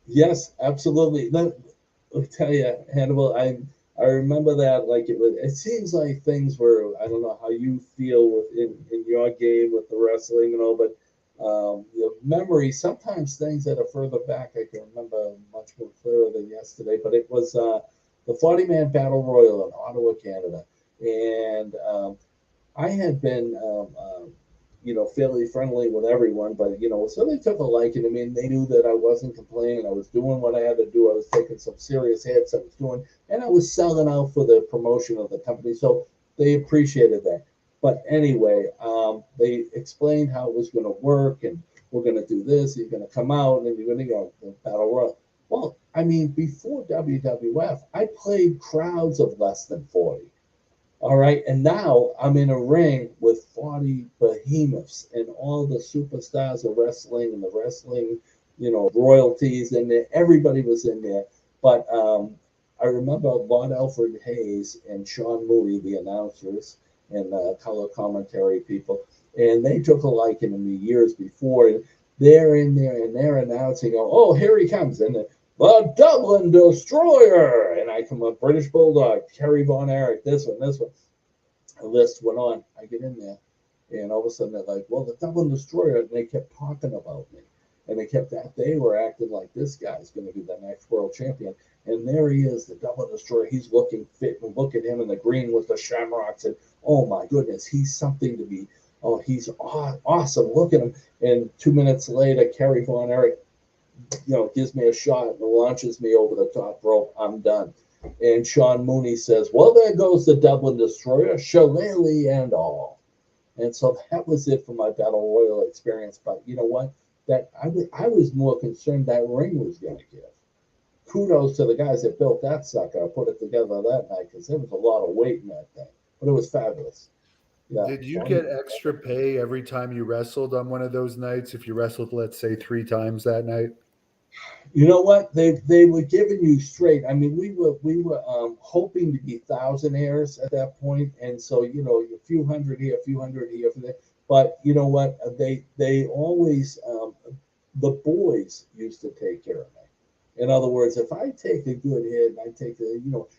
Yes, absolutely. I'll tell you, Hannibal, I remember that like it was. It seems like things were. I don't know how you feel in your game with the wrestling and all, but the memory. Sometimes things that are further back, I can remember much more clearer than yesterday. But it was the 40-man battle royal in Ottawa, Canada, and I had been, fairly friendly with everyone, but so they took a liking to me, and they knew that I wasn't complaining. I was doing what I had to do. I was taking some serious hits. I was doing, and I was selling out for the promotion of the company, so they appreciated that. But anyway, they explained how it was going to work, and we're going to do this. You're going to come out, and you're going to go the battle royal. Well, I mean, before WWF, I played crowds of less than 40. All right. And now I'm in a ring with 40 behemoths and all the superstars of wrestling and the wrestling, royalties in there. Everybody was in there. But I remember Lord Alfred Hayes and Sean Mooney, the announcers and color commentary people, and they took a liking to me years before. And they're in there and they're announcing, oh, here he comes. And the Dublin Destroyer. And I come up, British Bulldog, Kerry Von Erich, this one, this one. The list went on. I get in there, and all of a sudden they're like, well, the Dublin Destroyer. And they kept talking about me. And they were acting like this guy's going to be the next world champion. And there he is, the Dublin Destroyer. He's looking fit. And look at him in the green with the shamrocks. And oh my goodness, he's something to be. Oh, he's awesome. Look at him. And 2 minutes later, Kerry Von Erich, gives me a shot and launches me over the top rope. I'm done. And Sean Mooney says, well, there goes the Dublin Destroyer, shillelagh and all. And so that was it for my Battle Royal experience. But you know what? That I was more concerned that ring was going to give. Kudos to the guys that built that sucker, put it together that night, because there was a lot of weight in that thing. But it was fabulous. Yeah. Did you get extra pay every time you wrestled on one of those nights? If you wrestled, let's say, 3 times that night? You know what? They were giving you straight. I mean, we were hoping to be thousandaires at that point, and so a few hundred here, a few hundred here for that. But you know what? They always the boys used to take care of me. In other words, if I take a good hit, and I take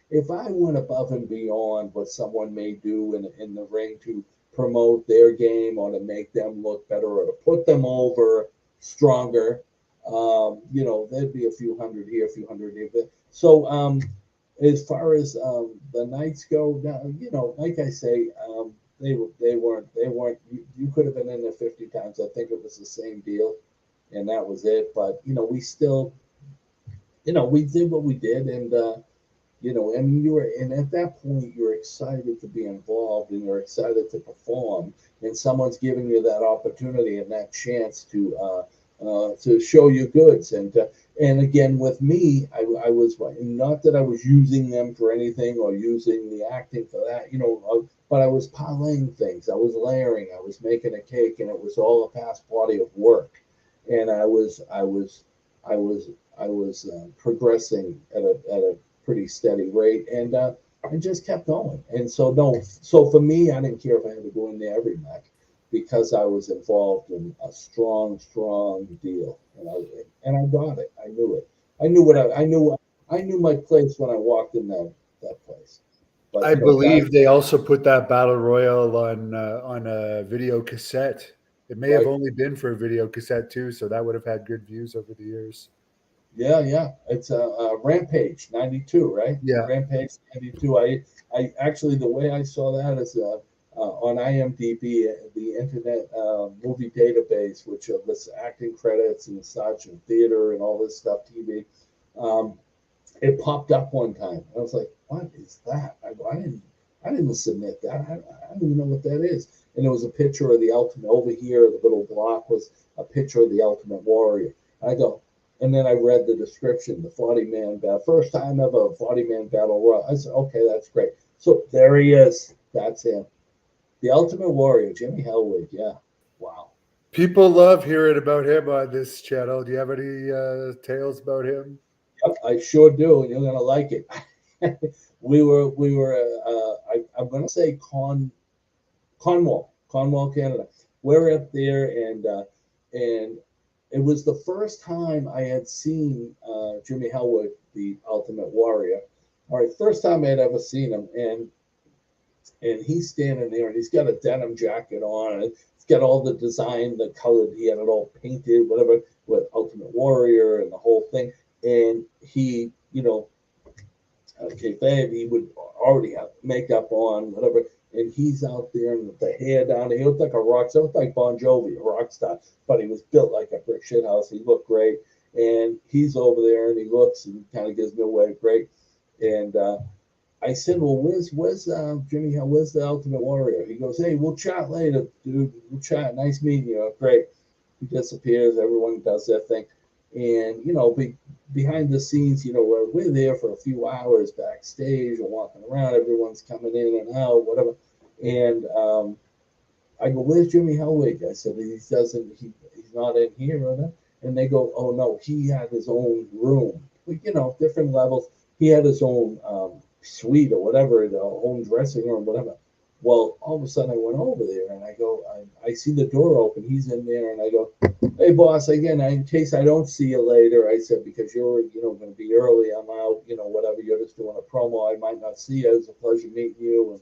if I went above and beyond what someone may do in the ring to promote their game or to make them look better or to put them over stronger. There'd be a few hundred here, a few hundred here. So, as far as the nights go, now, like I say, they weren't. You could have been in there 50 times. I think it was the same deal, and that was it. But we still, we did what we did, and and at that point, you're excited to be involved, and you're excited to perform, and someone's giving you that opportunity and that chance to show your goods. And again, with me, I was not that I was using them for anything or using the acting for that, but I was parlaying things. I was layering. I was making a cake, and it was all a past body of work. And I was progressing at a pretty steady rate, and I just kept going. And so for me, I didn't care if I had to go in there every night, because I was involved in a strong deal, and I got it. I knew it. I knew my place when I walked in that place. But I believe they also put that battle royal on a video cassette. It may have only been for a video cassette too, so that would have had good views over the years. Yeah. It's a Rampage '92, right? Yeah. Rampage '92. I actually, the way I saw that is on IMDb, the Internet Movie Database, which lists acting credits and such, and theater and all this stuff, TV. It popped up one time. I was like, "What is that?" I didn't submit that. I don't even know what that is. And it was a picture of the Ultimate over here. The little block was a picture of the Ultimate Warrior. I go, and then I read the description, the 40-man battle, first time ever 40-man battle royal. I said, okay, that's great. So there he is. That's him. The Ultimate Warrior, Jimmy Hellwig. Yeah. Wow. People love hearing about him on this channel. Do you have any tales about him? Yep, I sure do, and you're gonna like it. we were. I'm gonna say Cornwall, Canada. We're up there, and it was the first time I had seen Jimmy Hellwig, the Ultimate Warrior. All right, first time I had ever seen him, and he's standing there, and he's got a denim jacket on, and he's got all the design, the color. He had it all painted, whatever, with Ultimate Warrior and the whole thing. And he, babe, he would already have makeup on, whatever. And he's out there and with the hair down. He looked like a rock star. He looked like Bon Jovi, a rock star, but he was built like a brick shit house. He looked great. And he's over there, and he looks and kind of gives me away great. And I said, well, where's Jimmy Hill? Where's the Ultimate Warrior? He goes, hey, we'll chat later, dude. We'll chat. Nice meeting you. Great. He disappears. Everyone does their thing. And, behind the scenes, we're there for a few hours backstage or walking around. Everyone's coming in and out, whatever. And I go, "Where's Jimmy Hellwig?" I said, he's not in here, or not. And they go, "Oh no, he had his own room, different levels. He had his own suite or whatever, the own dressing room, whatever." Well, all of a sudden I went over there and I go, I see the door open. He's in there, and I go, "Hey, boss, again, in case I don't see you later," I said, "because you're, going to be early. I'm out, whatever. You're just doing a promo. I might not see you. It's a pleasure meeting you, and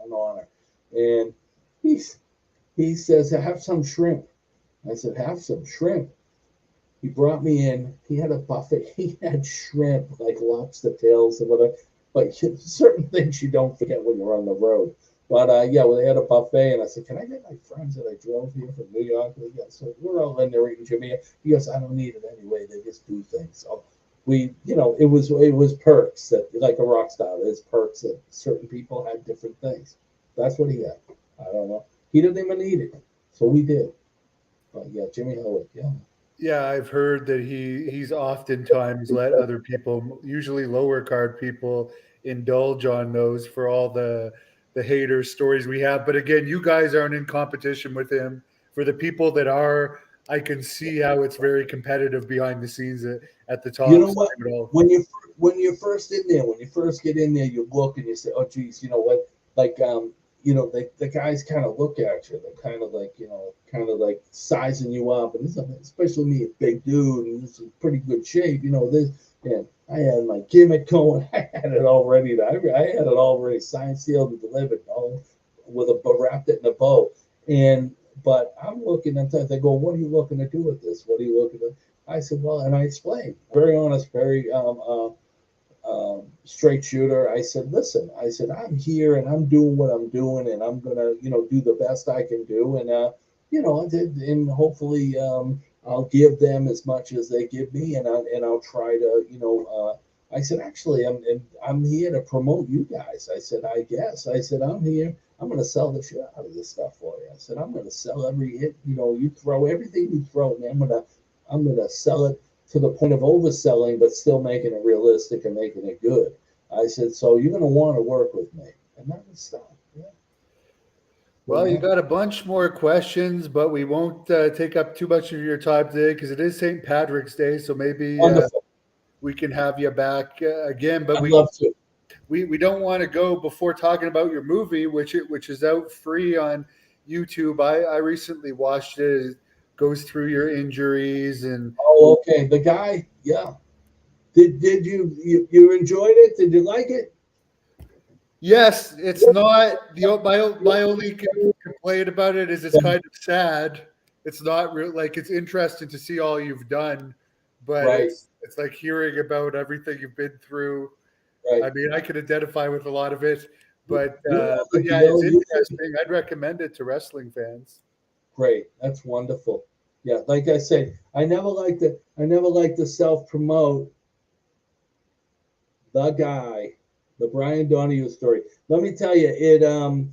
an honor." And he says, "Have some shrimp." I said, "Have some shrimp." He brought me in. He had a buffet. He had shrimp, like lobster tails and whatever. But certain things you don't forget when you're on the road. But well, they had a buffet, and I said, "Can I get my friends that I drove here from New York?" Yeah, so we're all in there eating Jimmy. He goes, "I don't need it anyway. They just do things." So it was perks that, like a rock star. There's perks that certain people had different things. That's what he had. I don't know. He didn't even need it, so we did. But yeah, Jimmy Hellwig, yeah. Yeah, I've heard that he's oftentimes let other people, usually lower card people, indulge on those for all the hater stories we have. But again, you guys aren't in competition with him. For the people that are, I can see how it's very competitive behind the scenes at the You top know side what? of it all. When you're first in there, when you first get in there, you look and you say, "Oh, geez, you know what?" Like, the guys kind of look at you. They're kind of like sizing you up, and this, especially me, a big dude, and this is pretty good shape. This, and I had my gimmick going. I had it all ready. I had it all ready, signed, sealed, and delivered, all with wrapped it in a bow. But I'm looking at that. They go, "What are you looking to do with this? What are you looking to?" I said, "Well," and I explained, very honest, very straight shooter. I said, "Listen," I said, "I'm here and I'm doing what I'm doing, and I'm gonna, do the best I can do, and and hopefully, I'll give them as much as they give me, and I'll try to, I said, actually, I'm here to promote you guys." I said, "I guess," I said, "I'm here. I'm going to sell the shit out of this stuff for you." I said, "I'm going to sell every hit. You throw everything you throw, man. I'm gonna sell it to the point of overselling, but still making it realistic and making it good." I said, "So you're gonna want to work with me," and that was stuff. Yeah. Well, you Well, got a bunch more questions, but we won't take up too much of your time today because it is St. Patrick's Day. So maybe wonderful. we can have you back again. But I'd we love to. we don't want to go before talking about your movie, which is out free on YouTube. I recently watched it. It goes through your injuries and Oh, okay. The guy, yeah. Did you enjoyed it? Did you like it? yes, it's not my only complaint about it is it's kind of sad. It's not real like it's interesting to see all you've done, but Right, it's like hearing about everything you've been through. right. I mean, I can identify with a lot of it, You know the but yeah, it's deal. interesting. I'd recommend it to wrestling fans. Great. That's wonderful. Yeah, like I said, I never like to self promote the guy, the Brian Donahue story. Let me tell you,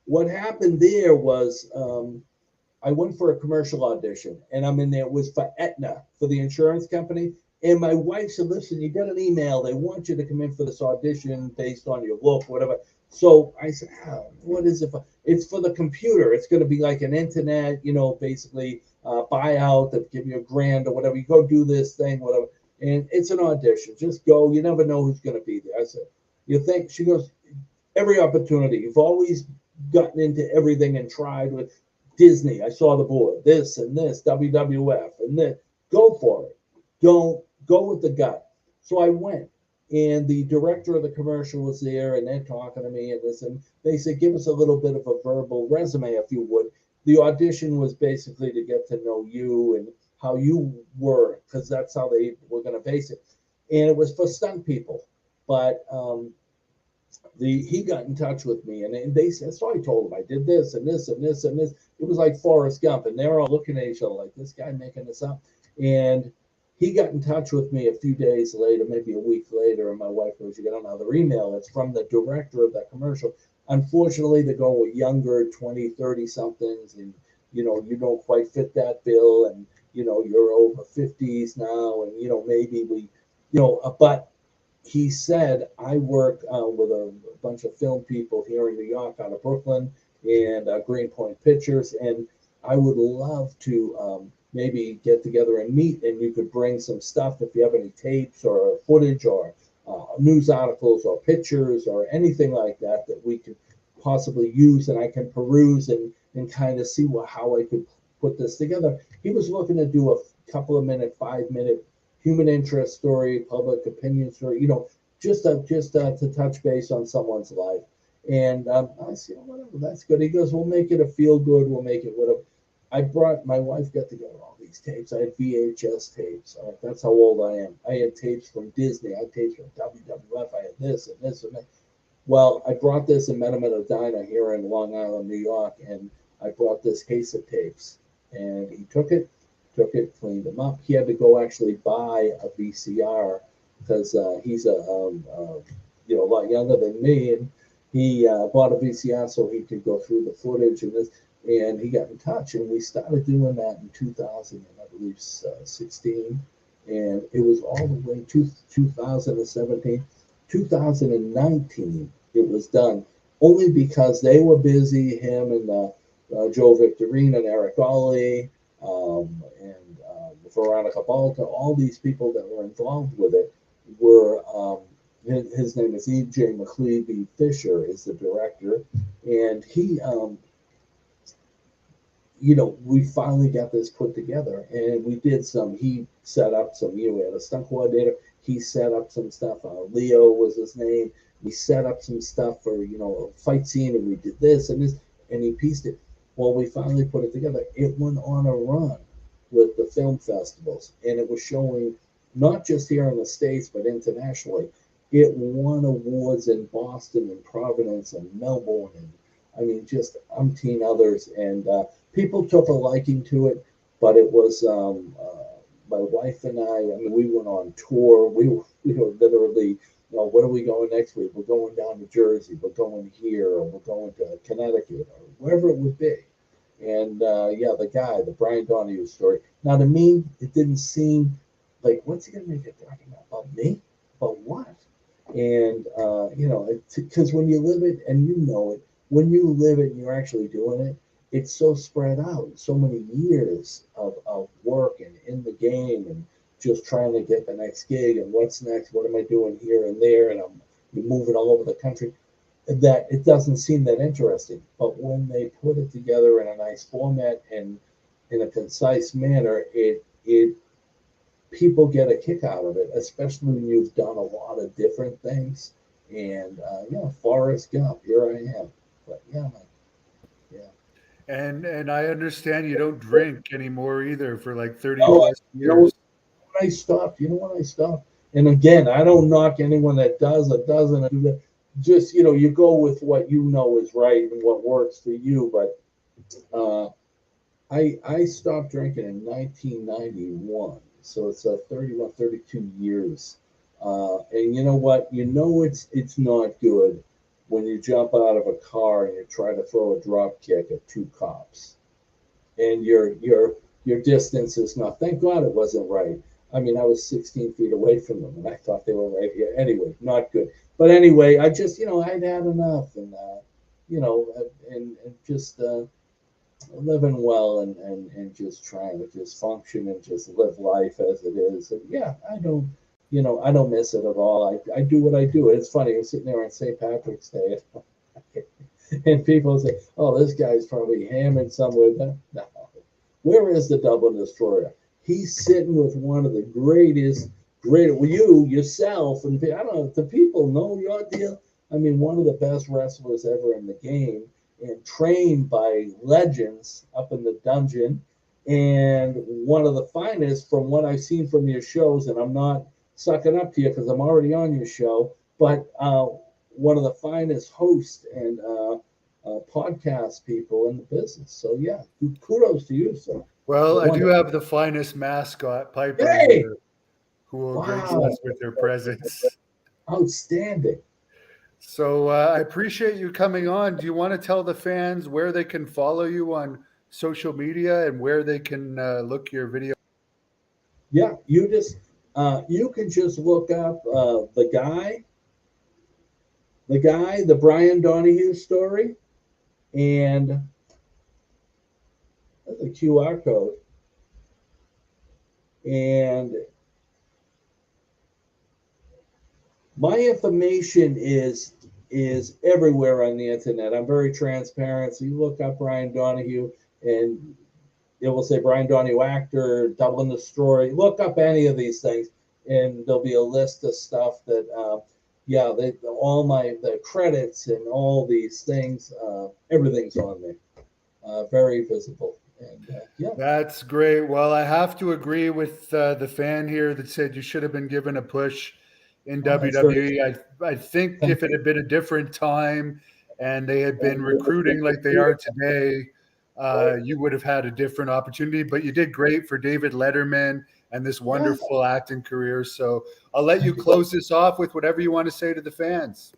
what happened there was, I went for a commercial audition, and I'm in there. It was for Aetna, for the insurance company. And my wife said, "Listen, you got an email. They want you to come in for this audition based on your look, whatever." So I said, "What is it for?" It's for the computer. It's going to be like an internet, basically buyout that give you $1,000 or whatever. You go do this thing, whatever. And it's an audition. Just go. You never know who's going to be there. I said, "You think?" She goes, "Every opportunity. You've always gotten into everything and tried with Disney. I saw the board, this and this, WWF, and this. Go for it. Don't go with the gut." So I went, and the director of the commercial was there, and they're talking to me and this, and they said, "Give us a little bit of a verbal resume, if you would." The audition was basically to get to know you and how you were, because that's how they were going to base it. And it was for stunt people, but he got in touch with me, and they said, so I told him I did this and this and this and this. It was like Forrest Gump, and they were all looking at each other like, this guy making this up. And he got in touch with me a few days later, maybe a week later, and my wife goes, "You got another email. It's from the director of that commercial." Unfortunately, they're going with younger 20, 30 somethings, and you don't quite fit that bill. And you're over 50s now, and maybe but he said, I work with a bunch of film people here in New York out of Brooklyn and Greenpoint Pictures, and I would love to maybe get together and meet, and you could bring some stuff if you have any tapes or footage or news articles or pictures or anything like that we could possibly use, and I can peruse and kind of see how I could put this together. He was looking to do a couple of 5-minute human interest story, public opinion story, just to touch base on someone's life. And I said, whatever, that's good. He goes, we'll make it a feel good. We'll make it whatever. I brought my wife, got together all these tapes. I had VHS tapes. That's how old I am. I had tapes from Disney. I had tapes from WWF. I had this and this and that. Well, I brought this and met him at a diner here in Long Island, New York, and I brought this case of tapes. And he took it, cleaned them up. He had to go actually buy a VCR because he's a lot younger than me, and he bought a VCR so he could go through the footage and this. And he got in touch, and we started doing that in 2000, and I believe 16, and it was all the way to 2017, 2019. It was done only because they were busy. Him and Joe Victorine and Eric Ollie and Veronica Balta, all these people that were involved with it were. His name is E.J. McLeavy Fisher is the director, and he. We finally got this put together, and we did he set up some, we had a stunt coordinator. He set up some stuff. Leo was his name. We set up some stuff for, a fight scene, and we did this and this, and he pieced it. Well, we finally put it together. It went on a run with the film festivals, and it was showing not just here in the States, but internationally. It won awards in Boston and Providence and Melbourne, and I mean, just umpteen others, and people took a liking to it. But it was my wife and I mean, we went on tour. We were literally, what are we going next week? We're going down to Jersey. We're going here, or we're going to Connecticut, or wherever it would be. And the Brian Donahue story. Now, to me, it didn't seem like, what's he going to make a document about me? About what? And, because when you live it and when you live it and you're actually doing it, it's so spread out, so many years of work and in the game and just trying to get the next gig and what's next, what am I doing here and there, and I'm moving all over the country, that it doesn't seem that interesting. But when they put it together in a nice format and in a concise manner, it people get a kick out of it, especially when you've done a lot of different things. And Forrest Gump, here I am. But yeah. And I understand you don't drink anymore either for like 30 Oh, plus years. I stopped. And again, I don't knock anyone that does or doesn't do that. Just, you go with what you know is right and what works for you. But I stopped drinking in 1991. So it's 31, 32 years. And you know what? It's not good when you jump out of a car and you try to throw a drop kick at two cops, and your distance is not. Thank God it wasn't right. I mean, I was 16 feet away from them, and I thought they were right here. Anyway, not good. But anyway, I just, I'd had enough, and and just living well and just trying to just function and just live life as it is. And yeah, I don't miss it at all. I do what I do. It's funny. I'm sitting there on St. Patrick's Day, and people say, "Oh, this guy's probably hammered somewhere." No. Where is the Dublin Destroyer? He's sitting with one of the greatest. Well, you yourself, and I don't know. Do people know your deal? I mean, one of the best wrestlers ever in the game, and trained by legends up in the dungeon, and one of the finest from what I've seen from your shows. And I'm not sucking up to you because I'm already on your show, but one of the finest hosts and podcast people in the business. So yeah, kudos to you, sir. Well, I do have the finest mascot, Piper, Hey! here, who will grace us with their presence. Outstanding. So I appreciate you coming on. Do you want to tell the fans where they can follow you on social media and where they can look your video? Yeah, you can just look up the Brian Donahue story, and that's a QR code, and my information is everywhere on the internet. I'm very transparent. So you look up Brian Donahue, and it will say Brian Donahue actor, Dublin the story. Look up any of these things, and there'll be a list of stuff that, all the credits and all these things, everything's on there, very visible. And yeah, That's great. Well, I have to agree with the fan here that said you should have been given a push in that's very WWE. I think thank if it you. had been a different time and they had been recruiting like they are today, you would have had a different opportunity. But you did great for David Letterman and this Yes. wonderful acting career. So I'll let you close this off with whatever you want to say to the fans.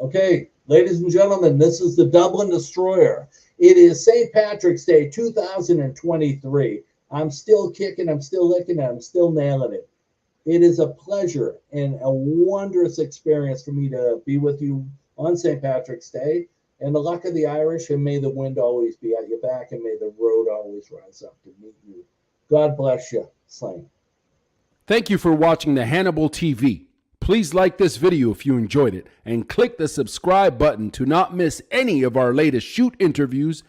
Okay, ladies and gentlemen, this is the Dublin Destroyer. It is St. Patrick's Day 2023. I'm still kicking, I'm still licking, I'm still nailing it. It is a pleasure and a wondrous experience for me to be with you on St. Patrick's Day. And the luck of the Irish, and may the wind always be at your back, and may the road always rise up to meet you. God bless you. Slang. Thank you for watching the Hannibal TV. Please like this video if you enjoyed it, and click the subscribe button to not miss any of our latest shoot interviews,